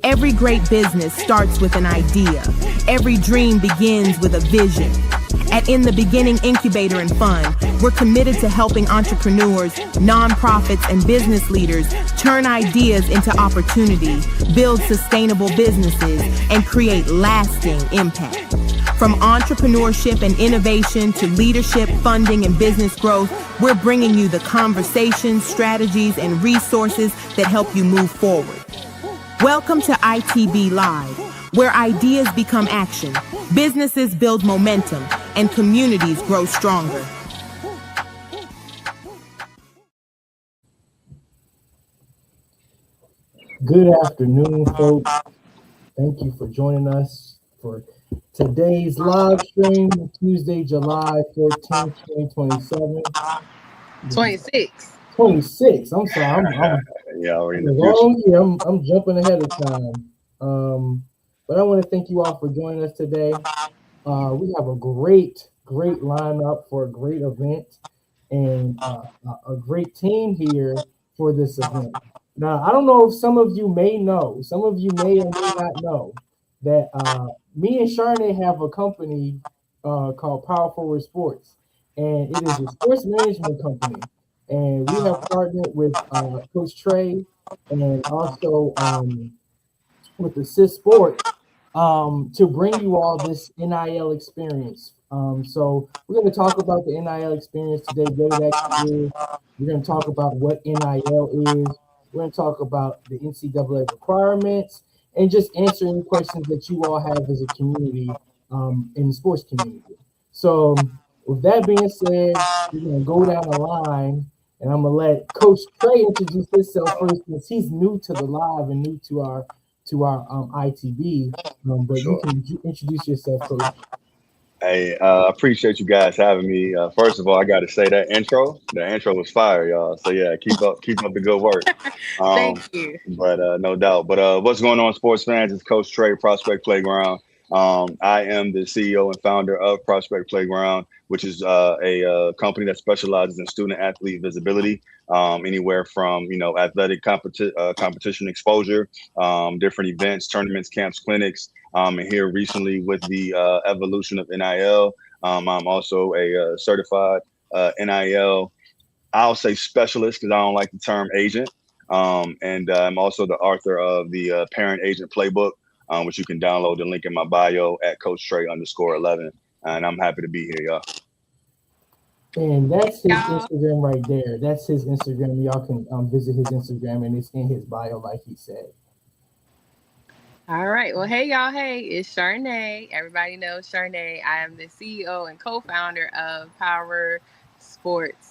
Every great business starts with an idea. Every dream begins with a vision. At In the Beginning Incubator and Fund, we're committed to helping entrepreneurs, nonprofits, and business leaders turn ideas into opportunity, build sustainable businesses, and create lasting impact. From entrepreneurship and innovation to leadership, funding, and business growth, we're bringing you the conversations, strategies, and resources that help you move forward. Welcome to ITB Live, where ideas become action, businesses build momentum, and communities grow stronger. Good afternoon, folks. Thank you for joining us for today's live stream, Tuesday, July 14th, 2027. 26. I'm sorry. I'm jumping ahead of time. But I want to thank you all for joining us today. We have a great lineup for a great event and a great team here for this event. Now, I don't know if some of you may know, some of you may or may not know that me and Charnet have a company called Power Forward Sports, and it is a sports management company. And we have partnered with Coach Trey and also with Assist Sport to bring you all this NIL experience. So we're going to talk about the NIL experience today, what it actually is. We're going to talk about what NIL is. We're going to talk about the NCAA requirements and just answer any questions that you all have as a community in the sports community. So with that being said, we're going to go down the line, and I'm going to let Coach Trey introduce himself first, because he's new to the live and new to our ITB. But sure. You can introduce yourself, Coach. Hey, I appreciate you guys having me. First of all, I got to say that intro was fire, y'all. So yeah, keep up the good work. Thank you. But no doubt. But what's going on, sports fans? It's Coach Trey, Prospect Playground. I am the CEO and founder of Prospect Playground, which is a company that specializes in student athlete visibility, anywhere from athletic competition exposure, different events, tournaments, camps, clinics. And here recently with the evolution of NIL, I'm also a certified NIL, I'll say specialist, because I don't like the term agent. And I'm also the author of the Parent Agent Playbook, which you can download the link in my bio at Coach Trey_11. And I'm happy to be here, y'all. And that's his Instagram right there. That's his Instagram. Y'all can visit his Instagram, and it's in his bio, like he said. All right. Well, hey, y'all. Hey, it's Charnet. Everybody knows Charnet. I am the CEO and co-founder of Power Forward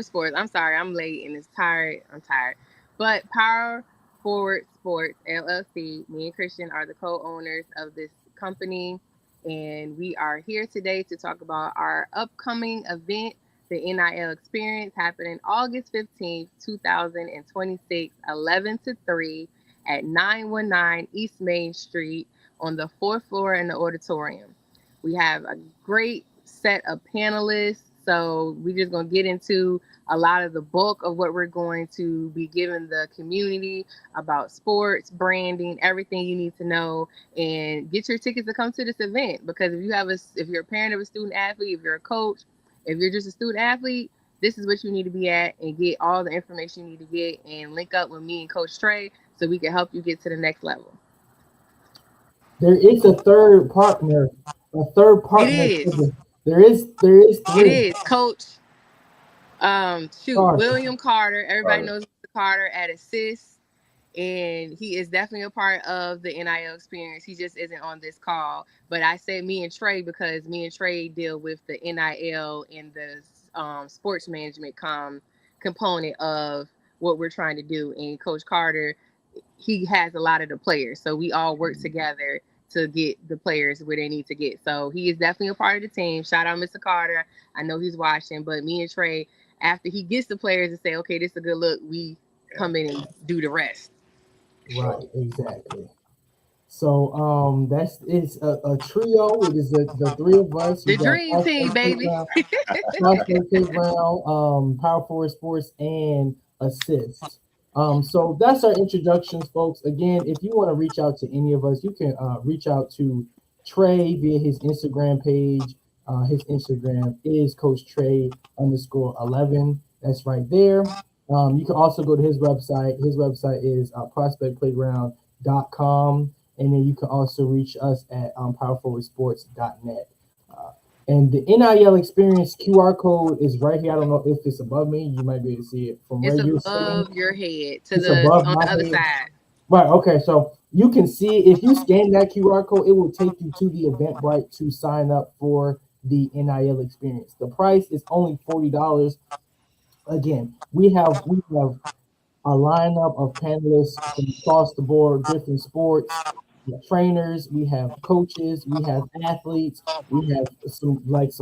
Sports. I'm sorry, I'm late and I'm tired. But Power Forward Sports LLC, me and Christian are the co-owners of this company. And we are here today to talk about our upcoming event, the NIL Experience, happening August 15th, 2026, 11 to 3 at 919 East Main Street on the 4th floor in the auditorium. We have a great set of panelists. So we're just going to get into a lot of the bulk of what we're going to be giving the community about sports, branding, everything you need to know, and get your tickets to come to this event. Because if you're a parent of a student athlete, if you're a coach, if you're just a student athlete, this is what you need to be at and get all the information you need to get and link up with me and Coach Trey so we can help you get to the next level. There is a third partner. It is. There is three. It is Coach William Carter. Everybody knows Mr. Carter at Assist, and he is definitely a part of the NIL Experience. He just isn't on this call. But I say me and Trey because me and Trey deal with the NIL and the sports management component of what we're trying to do. And Coach Carter, he has a lot of the players, so we all work together to get the players where they need to get. So he is definitely a part of the team. Shout out Mr. Carter. I know he's watching, but me and Trey, after he gets the players and say, okay, this is a good look, come in and do the rest. Right, exactly. So it's a trio. It is the three of us. The dream team, baby. Prospect Playground, Power Forward Sports, and Assist. So that's our introductions, folks. Again, if you want to reach out to any of us, you can reach out to Trey via his Instagram page. His Instagram is Coach Trey _11. That's right there. You can also go to his website. His website is prospectplayground.com. And then you can also reach us at powerforwardsports.net. And the NIL Experience QR code is right here. I don't know if it's above me. You might be able to see it from where you're sitting. It's above your head It's above on my the other head. side. Right. Okay. So you can see if you scan that QR code, it will take you to the Eventbrite to sign up for the NIL Experience. The price is only $40. Again, we have a lineup of panelists from across the board, different sports. We have trainers, we have coaches, we have athletes, we have some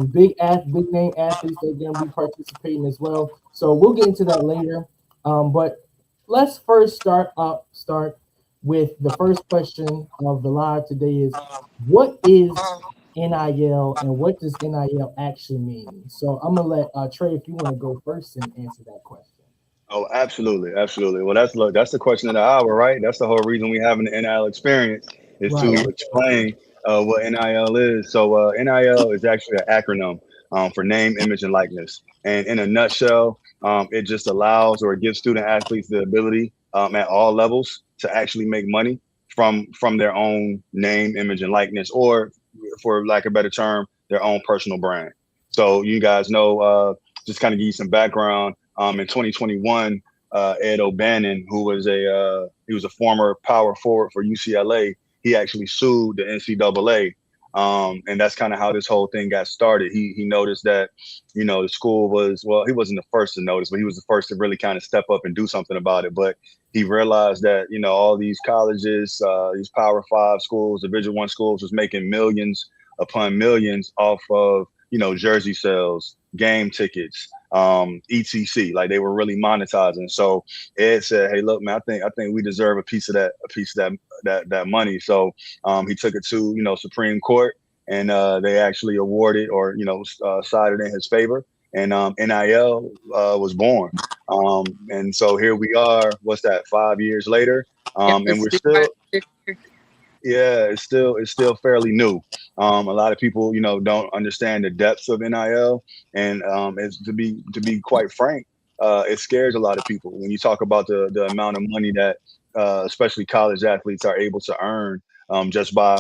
big name athletes that are going to be participating as well. So we'll get into that later. But let's first start with the first question of the live today is, what is NIL and what does NIL actually mean? So I'm gonna let Trey, if you want to go first and answer that question. Oh, absolutely, absolutely. Well, that's the question of the hour, right? That's the whole reason we have an NIL experience is to Right. explain what NIL is. So NIL is actually an acronym for name, image, and likeness. And in a nutshell, it just allows or it gives student athletes the ability at all levels to actually make money from their own name, image, and likeness, or for lack of a better term, their own personal brand. So you guys know, just kind of give you some background. In 2021, Ed O'Bannon, who was he was a former power forward for UCLA, he actually sued the NCAA, and that's kind of how this whole thing got started. He noticed that, the school was, well, he wasn't the first to notice, but he was the first to really kind of step up and do something about it. But he realized that all these colleges, these Power 5 schools, Division I schools, was making millions upon millions off of jersey sales, game tickets, etc. Like they were really monetizing. So Ed said, "Hey, look, man, I think we deserve a piece of that money." So he took it to Supreme Court, and they actually awarded or sided in his favor, and NIL was born. And so here we are. What's that? 5 years later, and we're still. Yeah, it's still fairly new. A lot of people, don't understand the depths of NIL, and it's to be quite frank, it scares a lot of people when you talk about the amount of money that especially college athletes are able to earn just by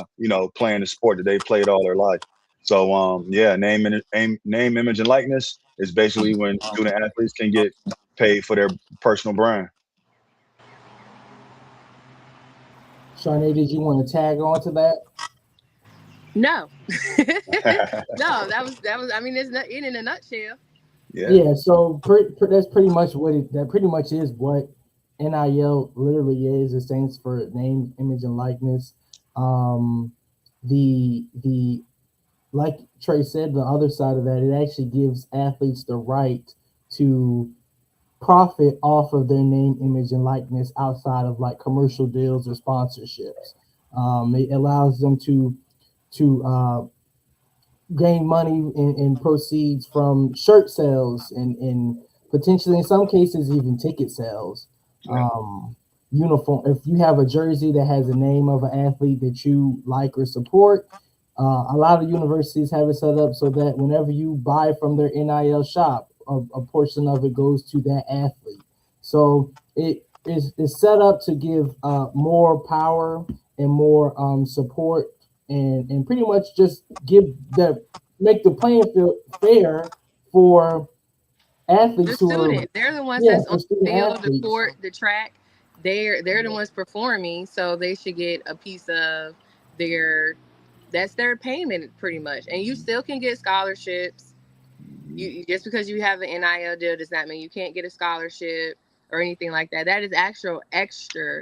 playing the sport that they played all their life. So yeah, name, image, and likeness is basically when student athletes can get paid for their personal brand. Charnet, did you want to tag on to that? No. No, that was. I mean, it's not in a nutshell. Yeah. So that's pretty much that pretty much is what NIL literally is. It stands for name, image, and likeness. The like Trey said, the other side of that, it actually gives athletes the right to profit off of their name, image, and likeness outside of like commercial deals or sponsorships. It allows them to gain money and proceeds from shirt sales and potentially in some cases even ticket sales. Uniform. If you have a jersey that has a name of an athlete that you like or support, a lot of universities have it set up so that whenever you buy from their NIL shop, a portion of it goes to that athlete. So it is set up to give more power and more support and pretty much just make the playing field fair for athletes The who are student, they're the ones that's on the field, athletes. the court, the track. They're the ones performing, so they should get a piece of that's their payment pretty much. And you still can get scholarships. You just because you have an NIL deal does not mean you can't get a scholarship or anything like that. That is extra.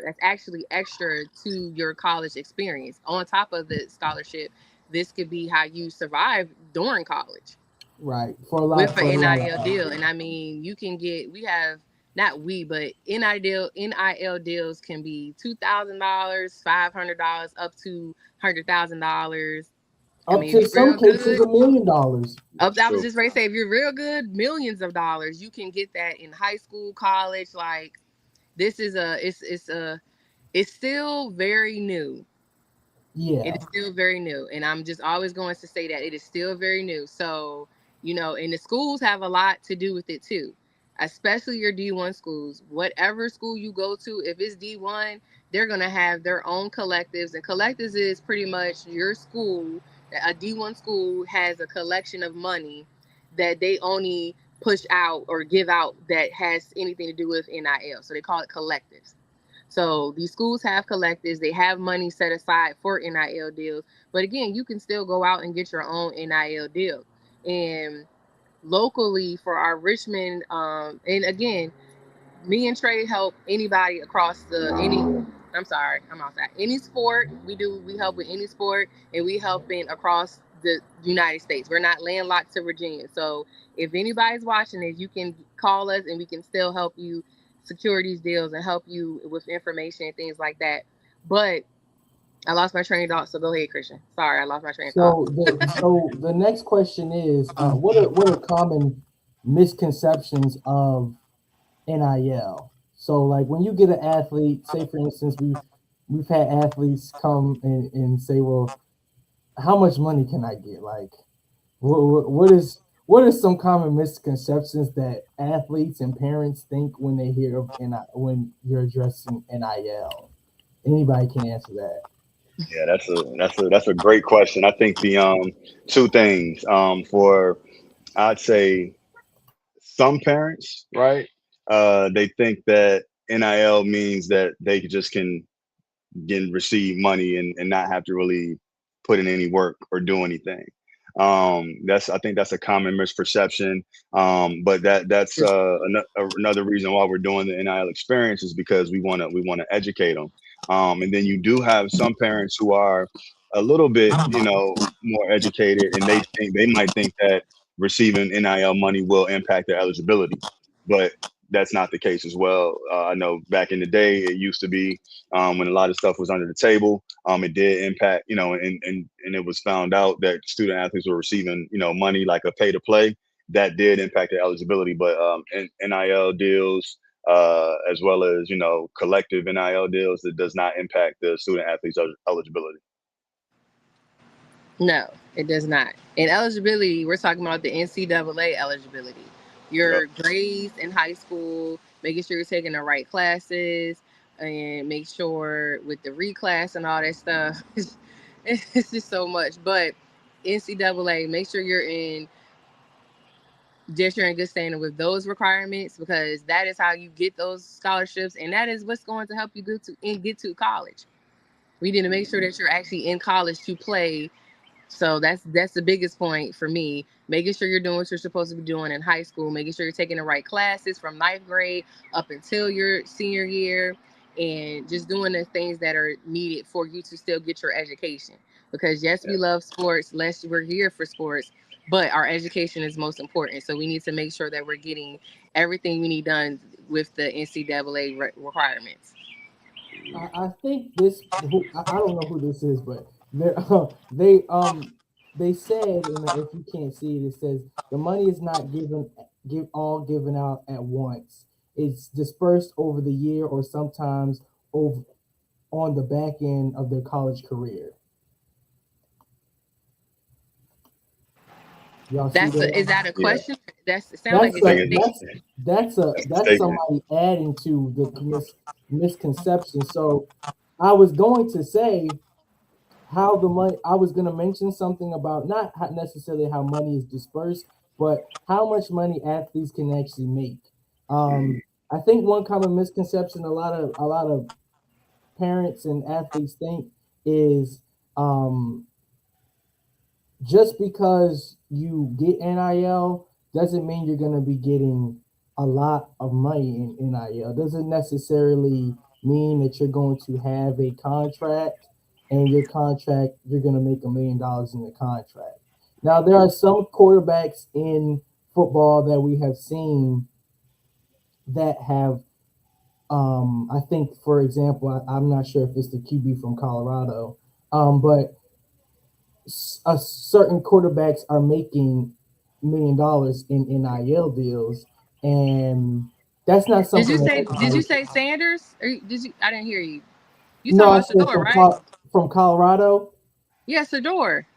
That's actually extra to your college experience. On top of the scholarship, this could be how you survive during college. Right. With an NIL deal. And I mean, you can get, but NIL deals can be $2,000, $500, up to $100,000. Up to some cases $1 million. I was just ready to say, if you're real good, millions of dollars. You can get that in high school, college. Like, this is it's still very new. Yeah. It is still very new, and I'm just always going to say that it is still very new. So, and the schools have a lot to do with it too, especially your D1 schools. Whatever school you go to, if it's D1, they're going to have their own collectives, and collectives is pretty much your school. A D1 school has a collection of money that they only push out or give out that has anything to do with NIL. So they call it collectives. So these schools have collectives. They have money set aside for NIL deals. But again, you can still go out and get your own NIL deal. And locally for our Richmond, and again, me and Trey help anybody across I'm outside. Any sport we help with any sport, and we helping across the United States. We're not landlocked to Virginia. So if anybody's watching this, you can call us and we can still help you secure these deals and help you with information and things like that. But I lost my train of thought, so go ahead, Christian. Sorry, I lost my train of thought. So the next question is, what are common misconceptions of NIL? So like when you get an athlete, say for instance, we've had athletes come and say, well, how much money can I get? Like, what are some common misconceptions that athletes and parents think when they hear of when you're addressing NIL? Anybody can answer that. Yeah, that's a great question. I think the two things for I'd say some parents, right? They think that NIL means that they just can receive money and not have to really put in any work or do anything. I think that's a common misperception. But that's another reason why we're doing the NIL experience is because we want to educate them. And then you do have some parents who are a little bit, more educated, and they might think that receiving NIL money will impact their eligibility, but that's not the case as well. I know back in the day, it used to be when a lot of stuff was under the table. It did impact, and it was found out that student athletes were receiving, money like a pay to play. That did impact their eligibility, but NIL deals, as well as collective NIL deals, that does not impact the student athletes' eligibility. No, it does not. And eligibility, we're talking about the NCAA eligibility. Yep. Your grades in high school, making sure you're taking the right classes, and make sure with the reclass and all that stuff. It's just so much. But NCAA, make sure you're in good standing with those requirements, because that is how you get those scholarships, and that is what's going to help you get to college. We need to make sure that you're actually in college to play. So that's the biggest point for me. Making sure you're doing what you're supposed to be doing in high school, making sure you're taking the right classes from ninth grade up until your senior year, and just doing the things that are needed for you to still get your education. Because yes, we love sports, we're here for sports, but our education is most important. So we need to make sure that we're getting everything we need done with the NCAA requirements. I think I don't know who this is, but they said, and if you can't see it, it says the money is not given out at once. It's dispersed over the year or sometimes over on the back end of their college career. Y'all see that? Is that a question? Yeah. It sounds like That's somebody adding to the misconception. So I was going to say how the money. I was going to mention something about not necessarily how money is dispersed, but how much money athletes can actually make. I think one common misconception a lot of parents and athletes think is just because you get NIL doesn't mean you're going to be getting a lot of money in NIL. Doesn't necessarily mean that you're going to have a contract and you're going to make $1 million in the contract. Now, there are some quarterbacks in football that we have seen that have, I think, for example, I'm not sure if it's the QB from Colorado, but certain quarterbacks are making $1 million in NIL deals, and That's not Did something. Did you say Sanders? Or did you? I didn't hear you. You No, I talking said about Shador, right? from Colorado. Yeah, Shador.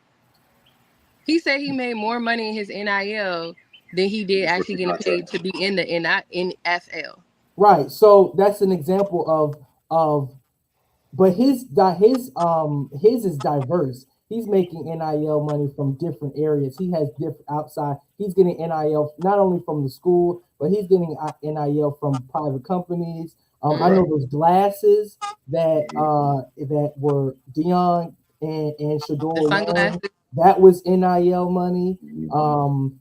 He said he made more money in his NIL than he did actually getting paid to be in the NFL. Right. So that's an example of but his is diverse. He's making NIL money from different areas. He has different outside. He's getting NIL not only from the school, but he's getting NIL from private companies. I know those glasses that were Dion and Shador wearing. That was NIL money.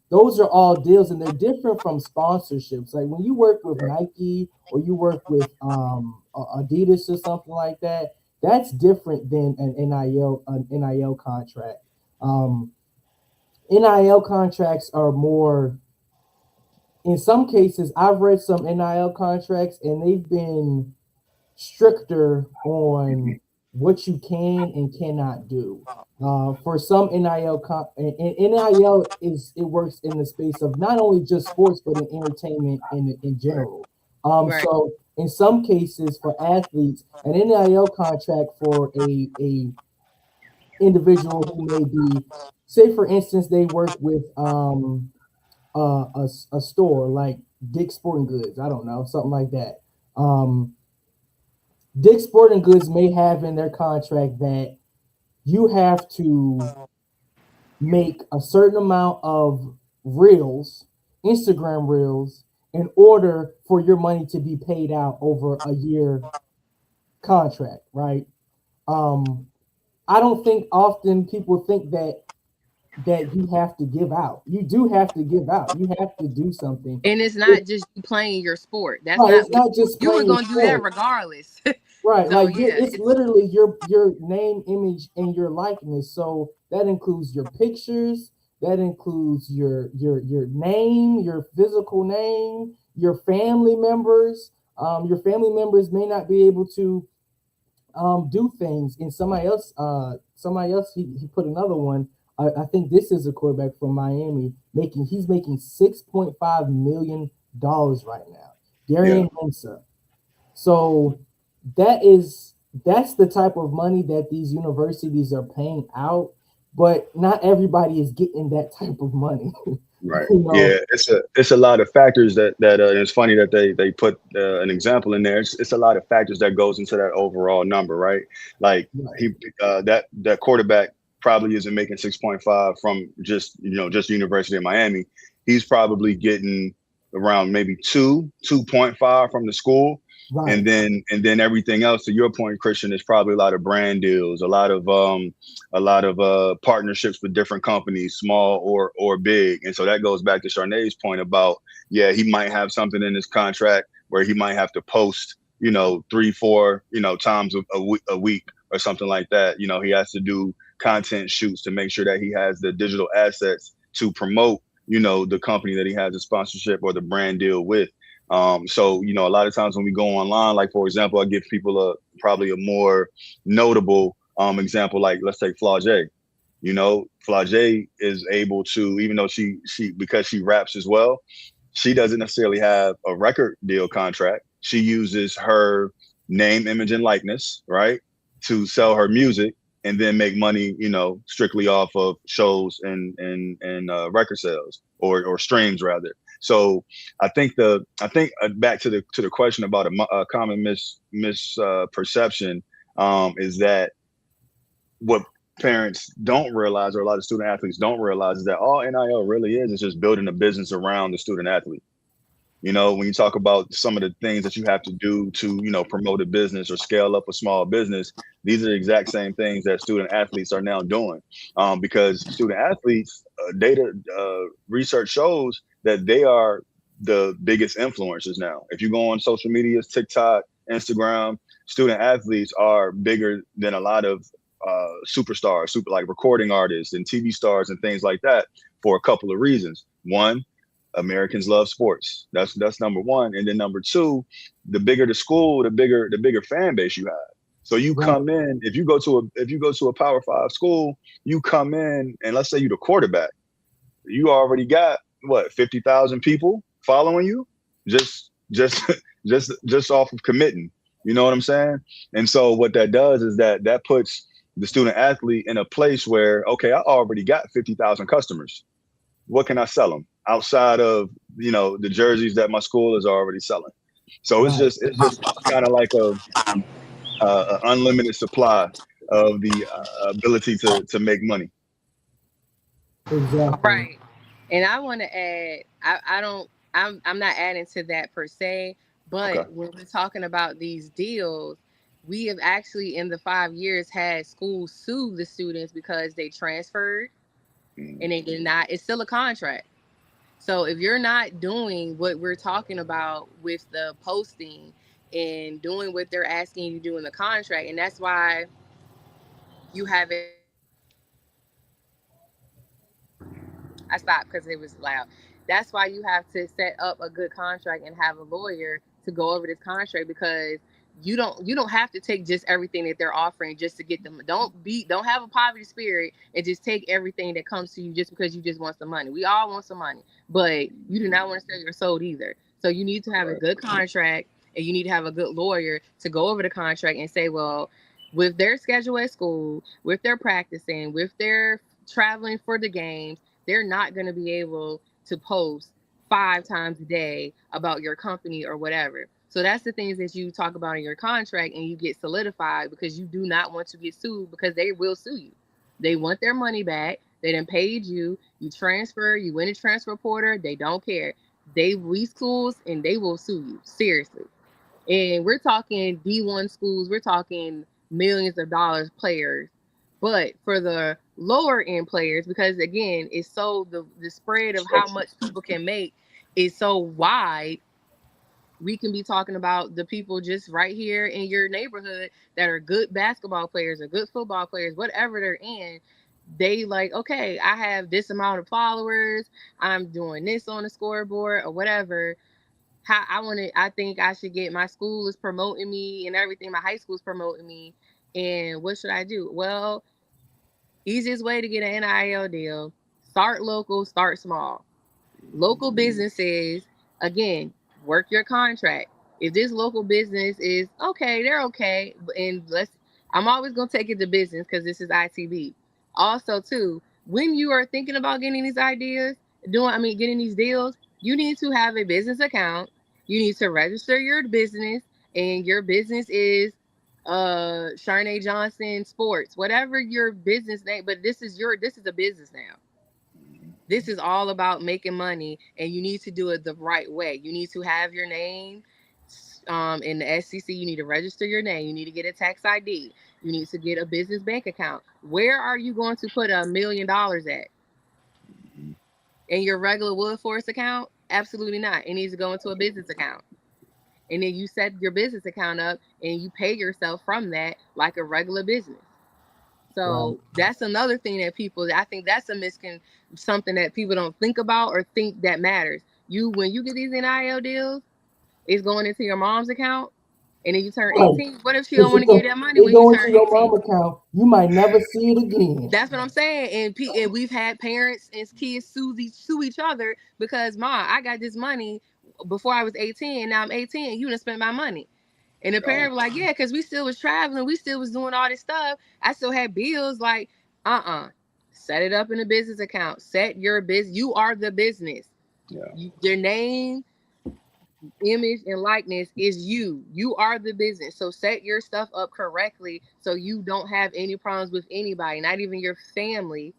Those are all deals, and they're different from sponsorships. Like when you work with Nike or you work with Adidas or something like that, that's different than an NIL contract. NIL contracts are more. In some cases, I've read some NIL contracts, and they've been stricter on what you can and cannot do. For some NIL, NIL it works in the space of not only just sports but in entertainment in general. So in some cases, for athletes, an NIL contract for a individual who may be, say for instance, they work with a store like Dick's Sporting Goods. I don't know, something like that. Dick's Sporting Goods may have in their contract that you have to make a certain amount of reels, Instagram reels, in order for your money to be paid out over a year contract, right? I don't think often people think that you have to give out. You do have to give out. You have to do something. And it's not just playing your sport. That's it's not just you were going to do that regardless. Right. So, like it's literally your name, image, and your likeness. So that includes your pictures. That includes your name, your physical name, your family members. Your family members may not be able to do things. And somebody else he put another one. I think this is a quarterback from Miami he's making $6.5 million right now. Darian Mensa. So that's the type of money that these universities are paying out, but not everybody is getting that type of money. Right. Yeah, it's a lot of factors that it's funny that they put an example in there. It's a lot of factors that goes into that overall number, right? Like that quarterback probably isn't making 6.5 from just University of Miami. He's probably getting around maybe 2.5 from the school. Right. And then everything else, to your point, Christian, is probably a lot of brand deals, a lot of partnerships with different companies, small or big. And so that goes back to Charnet's point about, he might have something in his contract where he might have to post, 3-4, times a week or something like that. He has to do content shoots to make sure that he has the digital assets to promote, the company that he has a sponsorship or the brand deal with. So, a lot of times when we go online, like, for example, I give people probably a more notable example, like let's take Flau'jae. Flau'jae is able to, even though she because she raps as well, she doesn't necessarily have a record deal contract. She uses her name, image, and likeness, right, to sell her music and then make money, strictly off of shows and record sales or streams rather. So I think back to the question about a common misperception is that what parents don't realize, or a lot of student athletes don't realize, is that all NIL really is just building a business around the student athlete. When you talk about some of the things that you have to do to, promote a business or scale up a small business, these are the exact same things that student athletes are now doing, because student athletes, data research shows that they are the biggest influencers now. If you go on social media, TikTok, Instagram, student athletes are bigger than a lot of superstars, like recording artists and TV stars and things like that, for a couple of reasons. One, Americans love sports. That's number one. And then number two, the bigger the school, the bigger fan base you have. So you come in, if you go to a Power 5 school, you come in and let's say you're the quarterback, you already got 50,000 people following you just just just off of committing. You know what I'm saying? And so what that does is that puts the student athlete in a place where, okay, I already got 50,000 customers. What can I sell them outside of, the jerseys that my school is already selling? So it's just kind of like a unlimited supply of the ability to make money. Exactly. Right. And I want to add, I'm not adding to that per se, Okay. but when we're talking about these deals, we have actually in the 5 years had schools sue the students because they transferred and they did not. It's still a contract. So if you're not doing what we're talking about with the posting and doing what they're asking you to do in the contract, and that's why you have it. I stopped because it was loud. That's why you have to set up a good contract and have a lawyer to go over this contract, because you don't have to take just everything that they're offering just to get them. Don't have a poverty spirit and just take everything that comes to you just because you just want some money. We all want some money, but you do not want to sell your soul either. So you need to have a good contract, and you need to have a good lawyer to go over the contract and say, well, with their schedule at school, with their practicing, with their traveling for the games, they're not going to be able to post 5 times a day about your company or whatever. So that's the things that you talk about in your contract, and you get solidified, because you do not want to get sued, because they will sue you. They want their money back. They done paid you. You transfer. You win a transfer portal. They don't care. We schools, and they will sue you, seriously. And we're talking D1 schools. We're talking millions of dollars players. But for the lower end players, because again, it's so the spread of how much people can make is so wide. We can be talking about the people just right here in your neighborhood that are good basketball players or good football players, whatever they're in. They like, okay, I have this amount of followers. I'm doing this on the scoreboard or whatever. I think I should get, my school is promoting me and everything. My high school is promoting me. And what should I do? Well, easiest way to get an NIL deal: start local, start small. Local businesses, again, work your contract. If this local business is okay, they're okay. And I'm always going to take it to business because this is ITB. Also, too, when you are thinking about getting these ideas, getting these deals, you need to have a business account. You need to register your business, and your business is Charnet Johnson Sports, whatever your business name, but this is a business now. This is all about making money, and you need to do it the right way. You need to have your name in the SEC. You need to register your name. You need to get a tax ID. You need to get a business bank account. Where are you going to put $1 million at? In your regular Woodforest account? Absolutely not. It needs to go into a business account. And then you set your business account up and you pay yourself from that like a regular business. So that's another thing that I think that's something that people don't think about or think that matters. When you get these NIL deals, it's going into your mom's account, and then you turn 18. What if she don't want to give you that money when you turn 18? Your mom account, you might never see it again. That's what I'm saying. And we've had parents and kids sue each other because, Ma, I got this money before I was 18, and now I'm 18, and you done spent my money. And the parent was like, yeah, because we still was traveling. We still was doing all this stuff. I still had bills. Like, set it up in a business account. Set your business. You are the business. Yeah. Your name, image, and likeness is you. You are the business. So set your stuff up correctly so you don't have any problems with anybody, not even your family,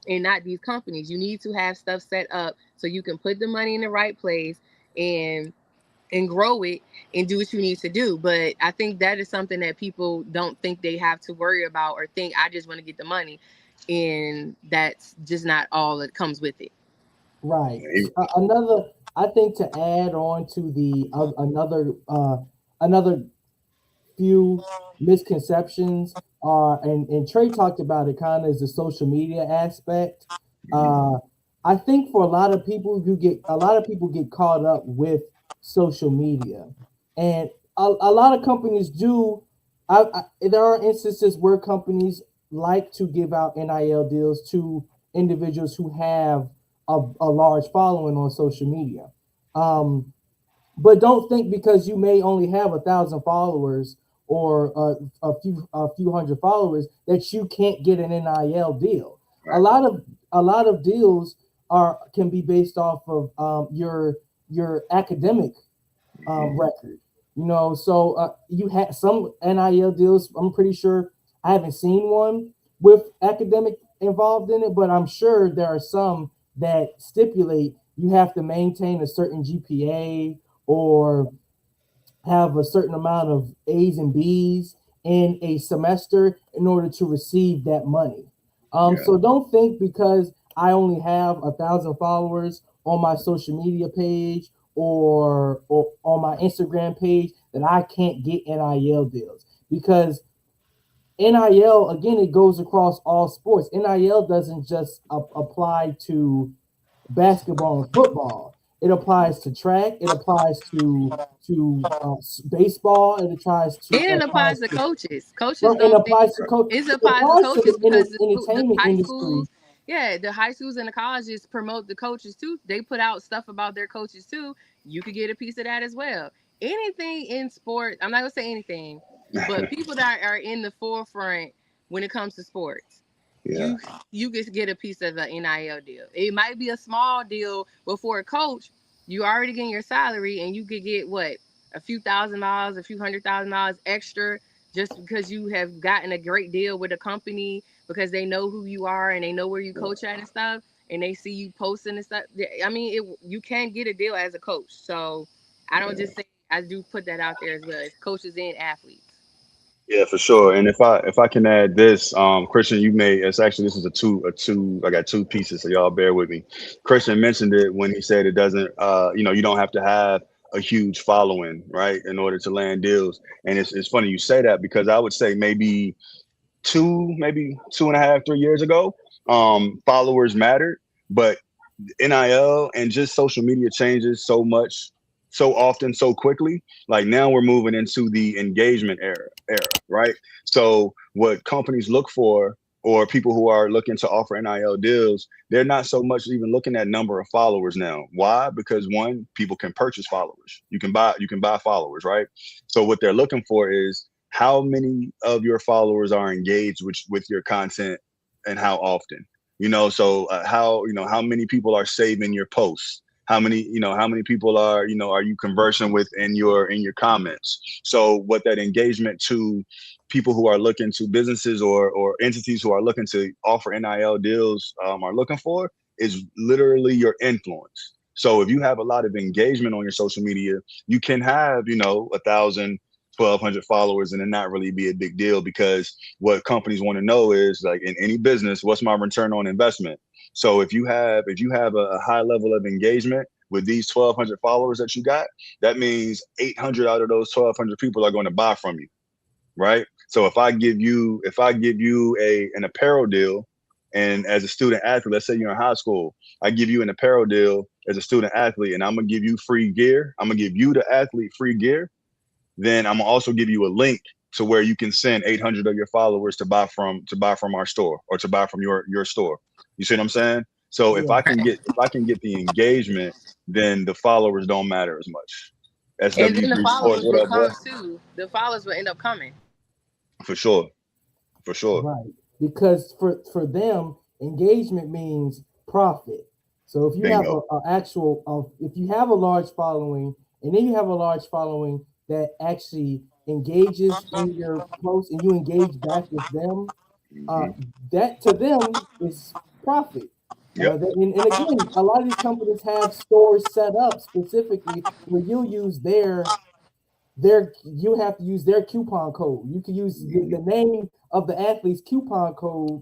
and not these companies. You need to have stuff set up so you can put the money in the right place and grow it and do what you need to do. But I think that is something that people don't think they have to worry about, or think I just want to get the money, and that's just not all that comes with it. Right. I think to add on to the another few misconceptions and Trey talked about it kind of as the social media aspect. I think for a lot of people get caught up with social media, and a lot of companies do. There are instances where companies like to give out NIL deals to individuals who have a large following on social media. But don't think because you may only have 1,000 followers or a few hundred followers that you can't get an NIL deal. Right. A lot of deals can be based off of your academic record. You know, so you had some NIL deals. I'm pretty sure I haven't seen one with academic involved in it, but I'm sure there are some that stipulate you have to maintain a certain GPA or have a certain amount of A's and B's in a semester in order to receive that money. So don't think because I only have 1,000 followers on my social media page or on my Instagram page that I can't get NIL deals, because NIL, again, it goes across all sports. NIL doesn't just apply to basketball and football. It applies to track. It applies to baseball. It applies to And it applies to coaches. Coaches well, it don't think applies to coach. it It applies to applies to coaches because the the entertainment high industry. schools, yeah, the high schools and the colleges promote the coaches too. They put out stuff about their coaches too. You could get a piece of that as well. Anything in sport, I'm not gonna say anything, but people that are in the forefront when it comes to sports, Yeah. you could get a piece of the NIL deal. It might be a small deal, but for a coach, you already getting your salary and you could get what, a few $1,000s, a few $100,000 extra just because you have gotten a great deal with a company because they know who you are and they know where you coach at and stuff, and they see you posting and stuff. I mean, you can get a deal as a coach. So I don't just say, I do put that out there as well. It's coaches and athletes. Yeah, for sure. And if I can add this, Christian, you made it's actually this is a two. I got two pieces, so y'all bear with me. Christian mentioned it when he said it doesn't. You don't have to have a huge following, right, in order to land deals. And it's funny you say that because I would say maybe 2.5, 3 years ago, followers mattered, but NIL and just social media changes so much, so often, so quickly. Like now we're moving into the engagement era, right? So what companies look for, or people who are looking to offer NIL deals, they're not so much even looking at number of followers now. Why? Because one, people can purchase followers. You can buy followers, right? So what they're looking for is how many of your followers are engaged with your content and how often. So how many people are saving your posts? How many people are you conversing with in your comments? So what that engagement to people who are looking to businesses or entities who are looking to offer NIL deals are looking for is literally your influence. So if you have a lot of engagement on your social media, you can have 1,000, 1,200 followers and it not really be a big deal, because what companies want to know is, like in any business, what's my return on investment? So if you have a high level of engagement with these 1,200 followers that you got, that means 800 out of those 1,200 people are going to buy from you, right? So if I give you an apparel deal, and as a student athlete, let's say you're in high school, I give you an apparel deal as a student athlete, and I'm gonna give you free gear. I'm gonna give you the athlete free gear. Then I'm gonna also give you a link to where you can send 800 of your followers to buy from our store, or to buy from your store. You see what I'm saying? So if I can get the engagement, then the followers don't matter as much. And then the SW3 Sports, followers what will up, boy? come too. The followers will end up coming. For sure, for sure. Right. Because for them, engagement means profit. So if you have Bingo. if you have a large following, and then you have a large following that actually engages in your post and you engage back with them, that to them is profit. Yep. And again, a lot of these companies have stores set up specifically where you use you have to use their coupon code. You can use the name of the athlete's coupon code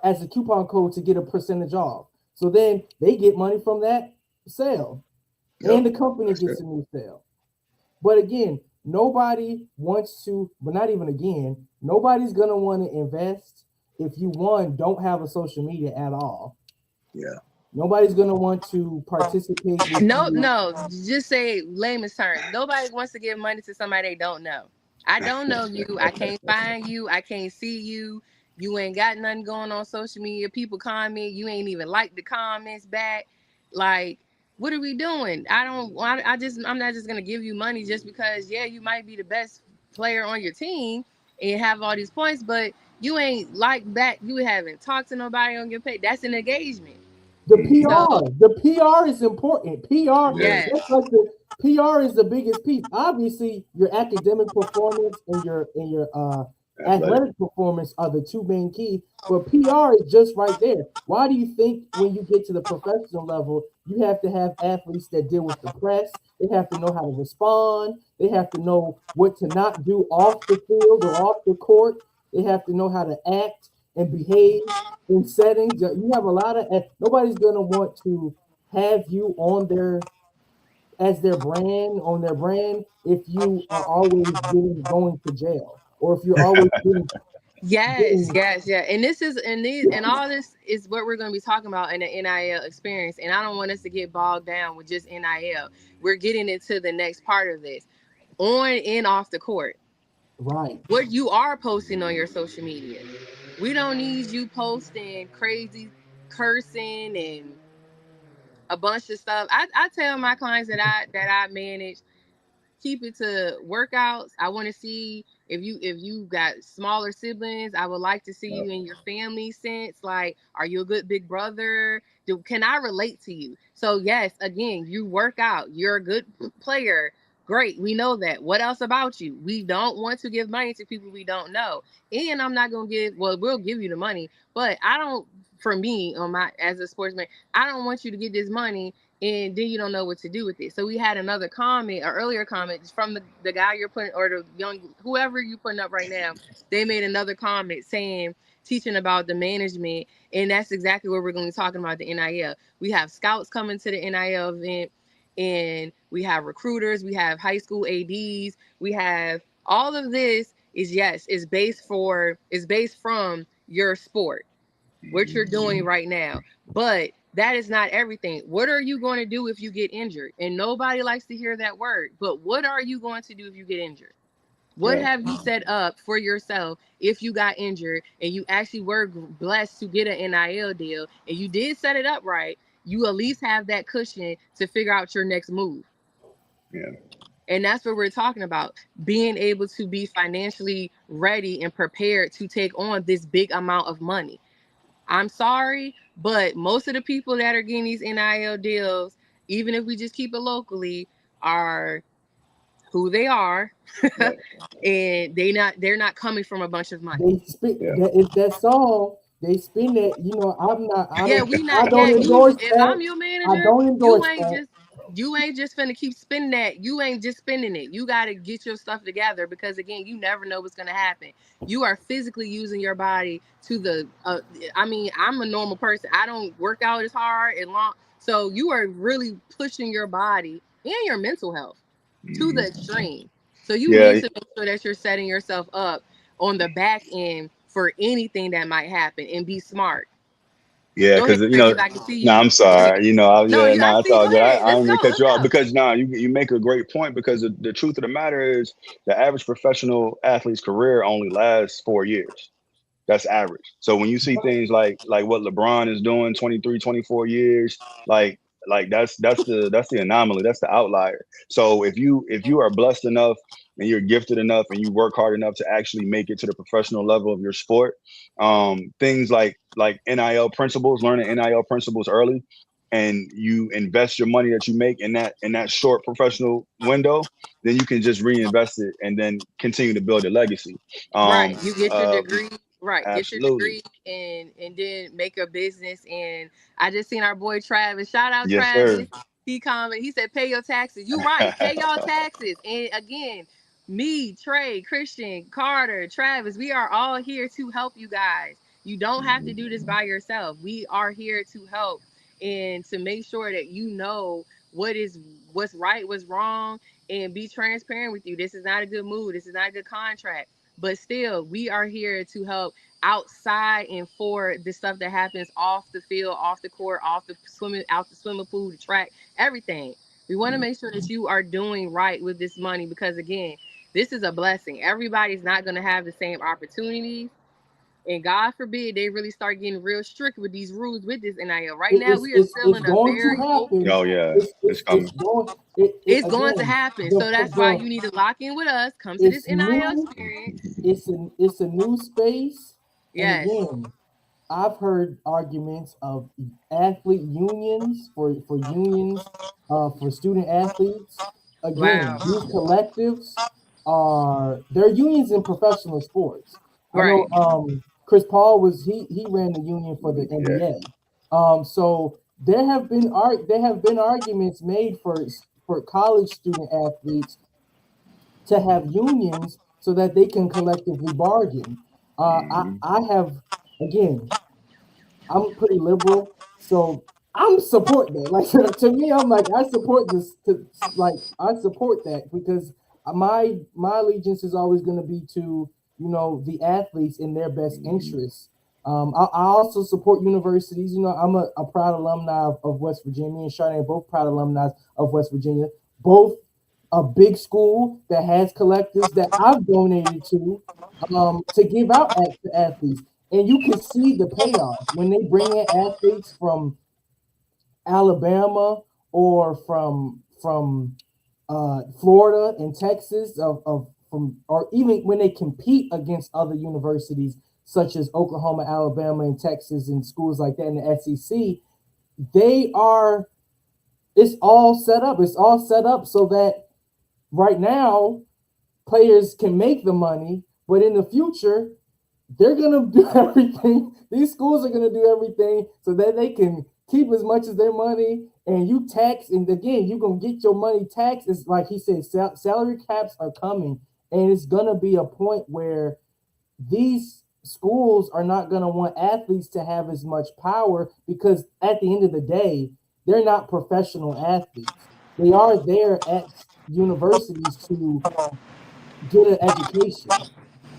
as a coupon code to get a percentage off. So then they get money from that sale, and the company gets a new sale. But again, nobody wants to. But not even again, nobody's gonna want to invest if you don't have a social media at all. Yeah. Nobody's gonna want to participate with No, you. no, just say layman's terms. Nobody wants to give money to somebody they don't know. I don't know you. I can't find you. I can't see you. You ain't got nothing going on social media. People comment. You ain't even like the comments back. Like, What are we doing? I'm not just gonna give you money just because, yeah, you might be the best player on your team and have all these points, but you ain't like that. You haven't talked to nobody on your page. That's an engagement. The Mhm. So PR is important. PR, Yeah, yes, that's like the PR is the biggest piece. Obviously, your academic performance and your athletic. athletic performance are the two main keys. But PR is just right there. Why do you think when you get to the professional level, you have to have athletes that deal with the press? They have to know how to respond. They have to know what to not do off the field or off the court. They have to know how to act and behave in settings. You have a lot of nobody's gonna want to have you on their as their brand on their brand if you are always getting going to jail or if you're always yes, getting yes, yeah. And this is and all this is what we're gonna be talking about in the NIL experience. And I don't want us to get bogged down with just NIL. We're getting into the next part of this. On and off the court. right. What you are posting on your social media. We don't need you posting crazy cursing and a bunch of stuff. I tell my clients that I manage, keep it to workouts. I want to see if you got smaller siblings. I would like to see Yep. you in your family sense. Like, are you a good big brother? Can I relate to you? So yes, again, you work out. You're a good player. Great, we know that. What else about you? We don't want to give money to people we don't know. And I'm not gonna give. Well, we'll give you the money, but I don't. For me, on my as a sportsman, I don't want you to get this money and then you don't know what to do with it. So we had another comment, or earlier comment from the guy you're putting, or the young whoever you're putting up right now. They made another comment saying, teaching about the management, and that's exactly what we're going to be talking about, the NIL. We have scouts coming to the NIL event, and we have recruiters, we have high school ADs, we have all of this is yes, is based from your sport, what you're doing right now. But that is not everything. What are you going to do if you get injured? And nobody likes to hear that word. But what are you going to do if you get injured? What Yeah. have you set up for yourself if you got injured and you actually were blessed to get an NIL deal and you did set it up right? You at least have that cushion to figure out your next move. Yeah. And that's what we're talking about, being able to be financially ready and prepared to take on this big amount of money. I'm sorry, but most of the people that are getting these NIL deals, even if we just keep it locally, are who they are, Right. and they're not coming from a bunch of money. They spit Yeah. that if that song they spin that. Yeah, we I not. don't Yeah, you. endorse If that. I'm your I manager, don't endorse that. you ain't just finna keep spending that. You ain't just spending it. You got to get your stuff together because again, you never know what's gonna happen. You are physically using your body to the. I mean, I'm a normal person. I don't work out as hard and long, so you are really pushing your body and your mental health to the Mhm. extreme. So you need Yeah. to make sure that you're setting yourself up on the back end for anything that might happen and be smart. Yeah, Go ahead, because Trey, because I can see no, you. I'm Go ahead. sorry. No, Yeah, you. I no, it's see. all Go good. ahead. I Let's ain't go. mean to cut Let's you off go. because no, you make a great point because the truth of the matter is the average professional athlete's career only lasts 4 years. That's average. So when you see things like what LeBron is doing, 23, 24 years, like that's the anomaly. That's the outlier. So if you are blessed enough and you're gifted enough and you work hard enough to actually make it to the professional level of your sport, things like NIL principles, learning NIL principles early, and you invest your money that you make in that short professional window, then you can just reinvest it and then continue to build a legacy. Right. Um, You get your uh, degree. Right. Get your Absolutely. degree and then make a business. And I just seen our boy Travis. Shout out Yes, sir. Travis. He commented. He said, "Pay your taxes." You right. Pay y'all taxes. And again, me, Trey, Christian, Carter, Travis, we are all here to help you guys. You don't have to do this by yourself. We are here to help and to make sure that you know what's right, what's wrong, and be transparent with you. This is not a good move. This is not a good contract. But still, we are here to help outside and for the stuff that happens off the field, off the court, off the swimming, out the swimming pool, the track, everything. We want to make sure that you are doing right with this money because again, this is a blessing. Everybody's not going to have the same opportunities. And God forbid they really start getting real strict with these rules with this NIL. Right now, we are still it's in a going to very happen. Oh yeah, it's coming. it's going to Again, happen. So that's why you need to lock in with us. Come to this it's NIL new. experience. It's a new space, and Yes. again, I've heard arguments of athlete unions for unions for student athletes. Again, Wow. these collectives they're unions in professional sports. I know Right. Chris Paul he ran the union for the Yeah. NBA. So there have been arguments made for college student athletes to have unions so that they can collectively bargain. I have, again, I'm pretty liberal, so I'm support that. Like to me, I'm like I support this. I support that because my allegiance is always going to be to the athletes in their best interests. I also support universities. I'm a proud alumni of West Virginia, and Charnet are both proud alumni of West Virginia. Both a big school that has collectives that I've donated to give out to athletes. And you can see the payoff when they bring in athletes from Alabama or from Florida and Texas or even when they compete against other universities such as Oklahoma, Alabama, and Texas and schools like that in the SEC. It's all set up. It's all set up so that right now players can make the money, but in the future they're going to do everything. These schools are going to do everything so that they can keep as much of their money, and you tax, and again, you're going to get your money taxed. It's like he said, salary caps are coming, and it's going to be a point where these schools are not going to want athletes to have as much power because at the end of the day, they're not professional athletes. They are there at universities to get an education.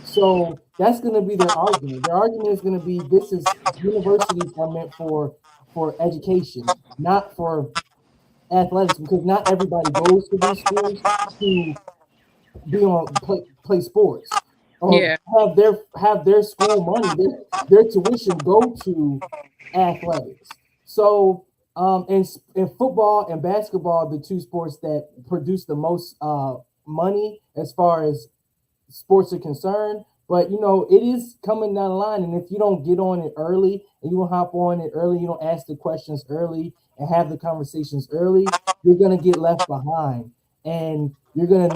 So that's going to be their argument. Their argument is going to be universities are meant for education, not for athletics, because not everybody goes to these schools to play sports or Yeah. have their school money, their tuition go to athletics. So in football and basketball, the two sports that produce the most money as far as sports are concerned. But it is coming down the line, and if you don't get on it early and you don't hop on it early, you don't ask the questions early and have the conversations early, you're gonna get left behind, and you're gonna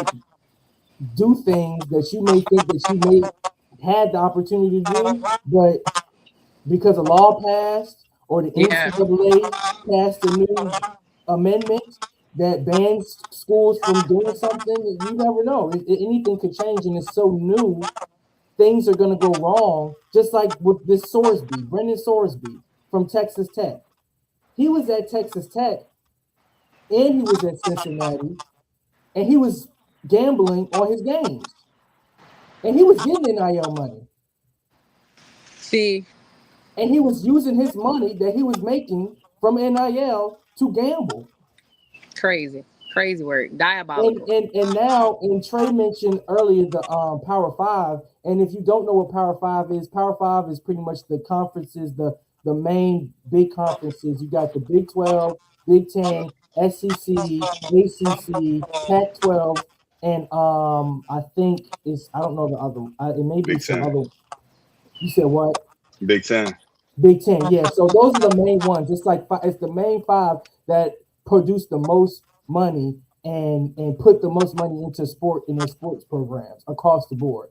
do things that you may think that you may had the opportunity to do, but because a law passed or the Yeah. NCAA passed a new amendment that bans schools from doing something, you never know. Anything could change, and it's so new. Things are going to go wrong, just like with this Brendan Sorsby from Texas Tech. He was at Texas Tech, and he was at Cincinnati, and he was gambling on his games, and he was getting NIL money. See, and he was using his money that he was making from NIL to gamble. crazy work, diabolical. And now, and Trey mentioned earlier the Power Five, and if you don't know what Power Five is pretty much the conferences, the main big conferences. You got the Big 12, Big 10, SEC, ACC, Pac-12, and I think I don't know the other. It may be some other. You said what? Big 10. Big 10, yeah. So those are the main ones. It's the main five that produce the most money and put the most money into sport in their sports programs across the board.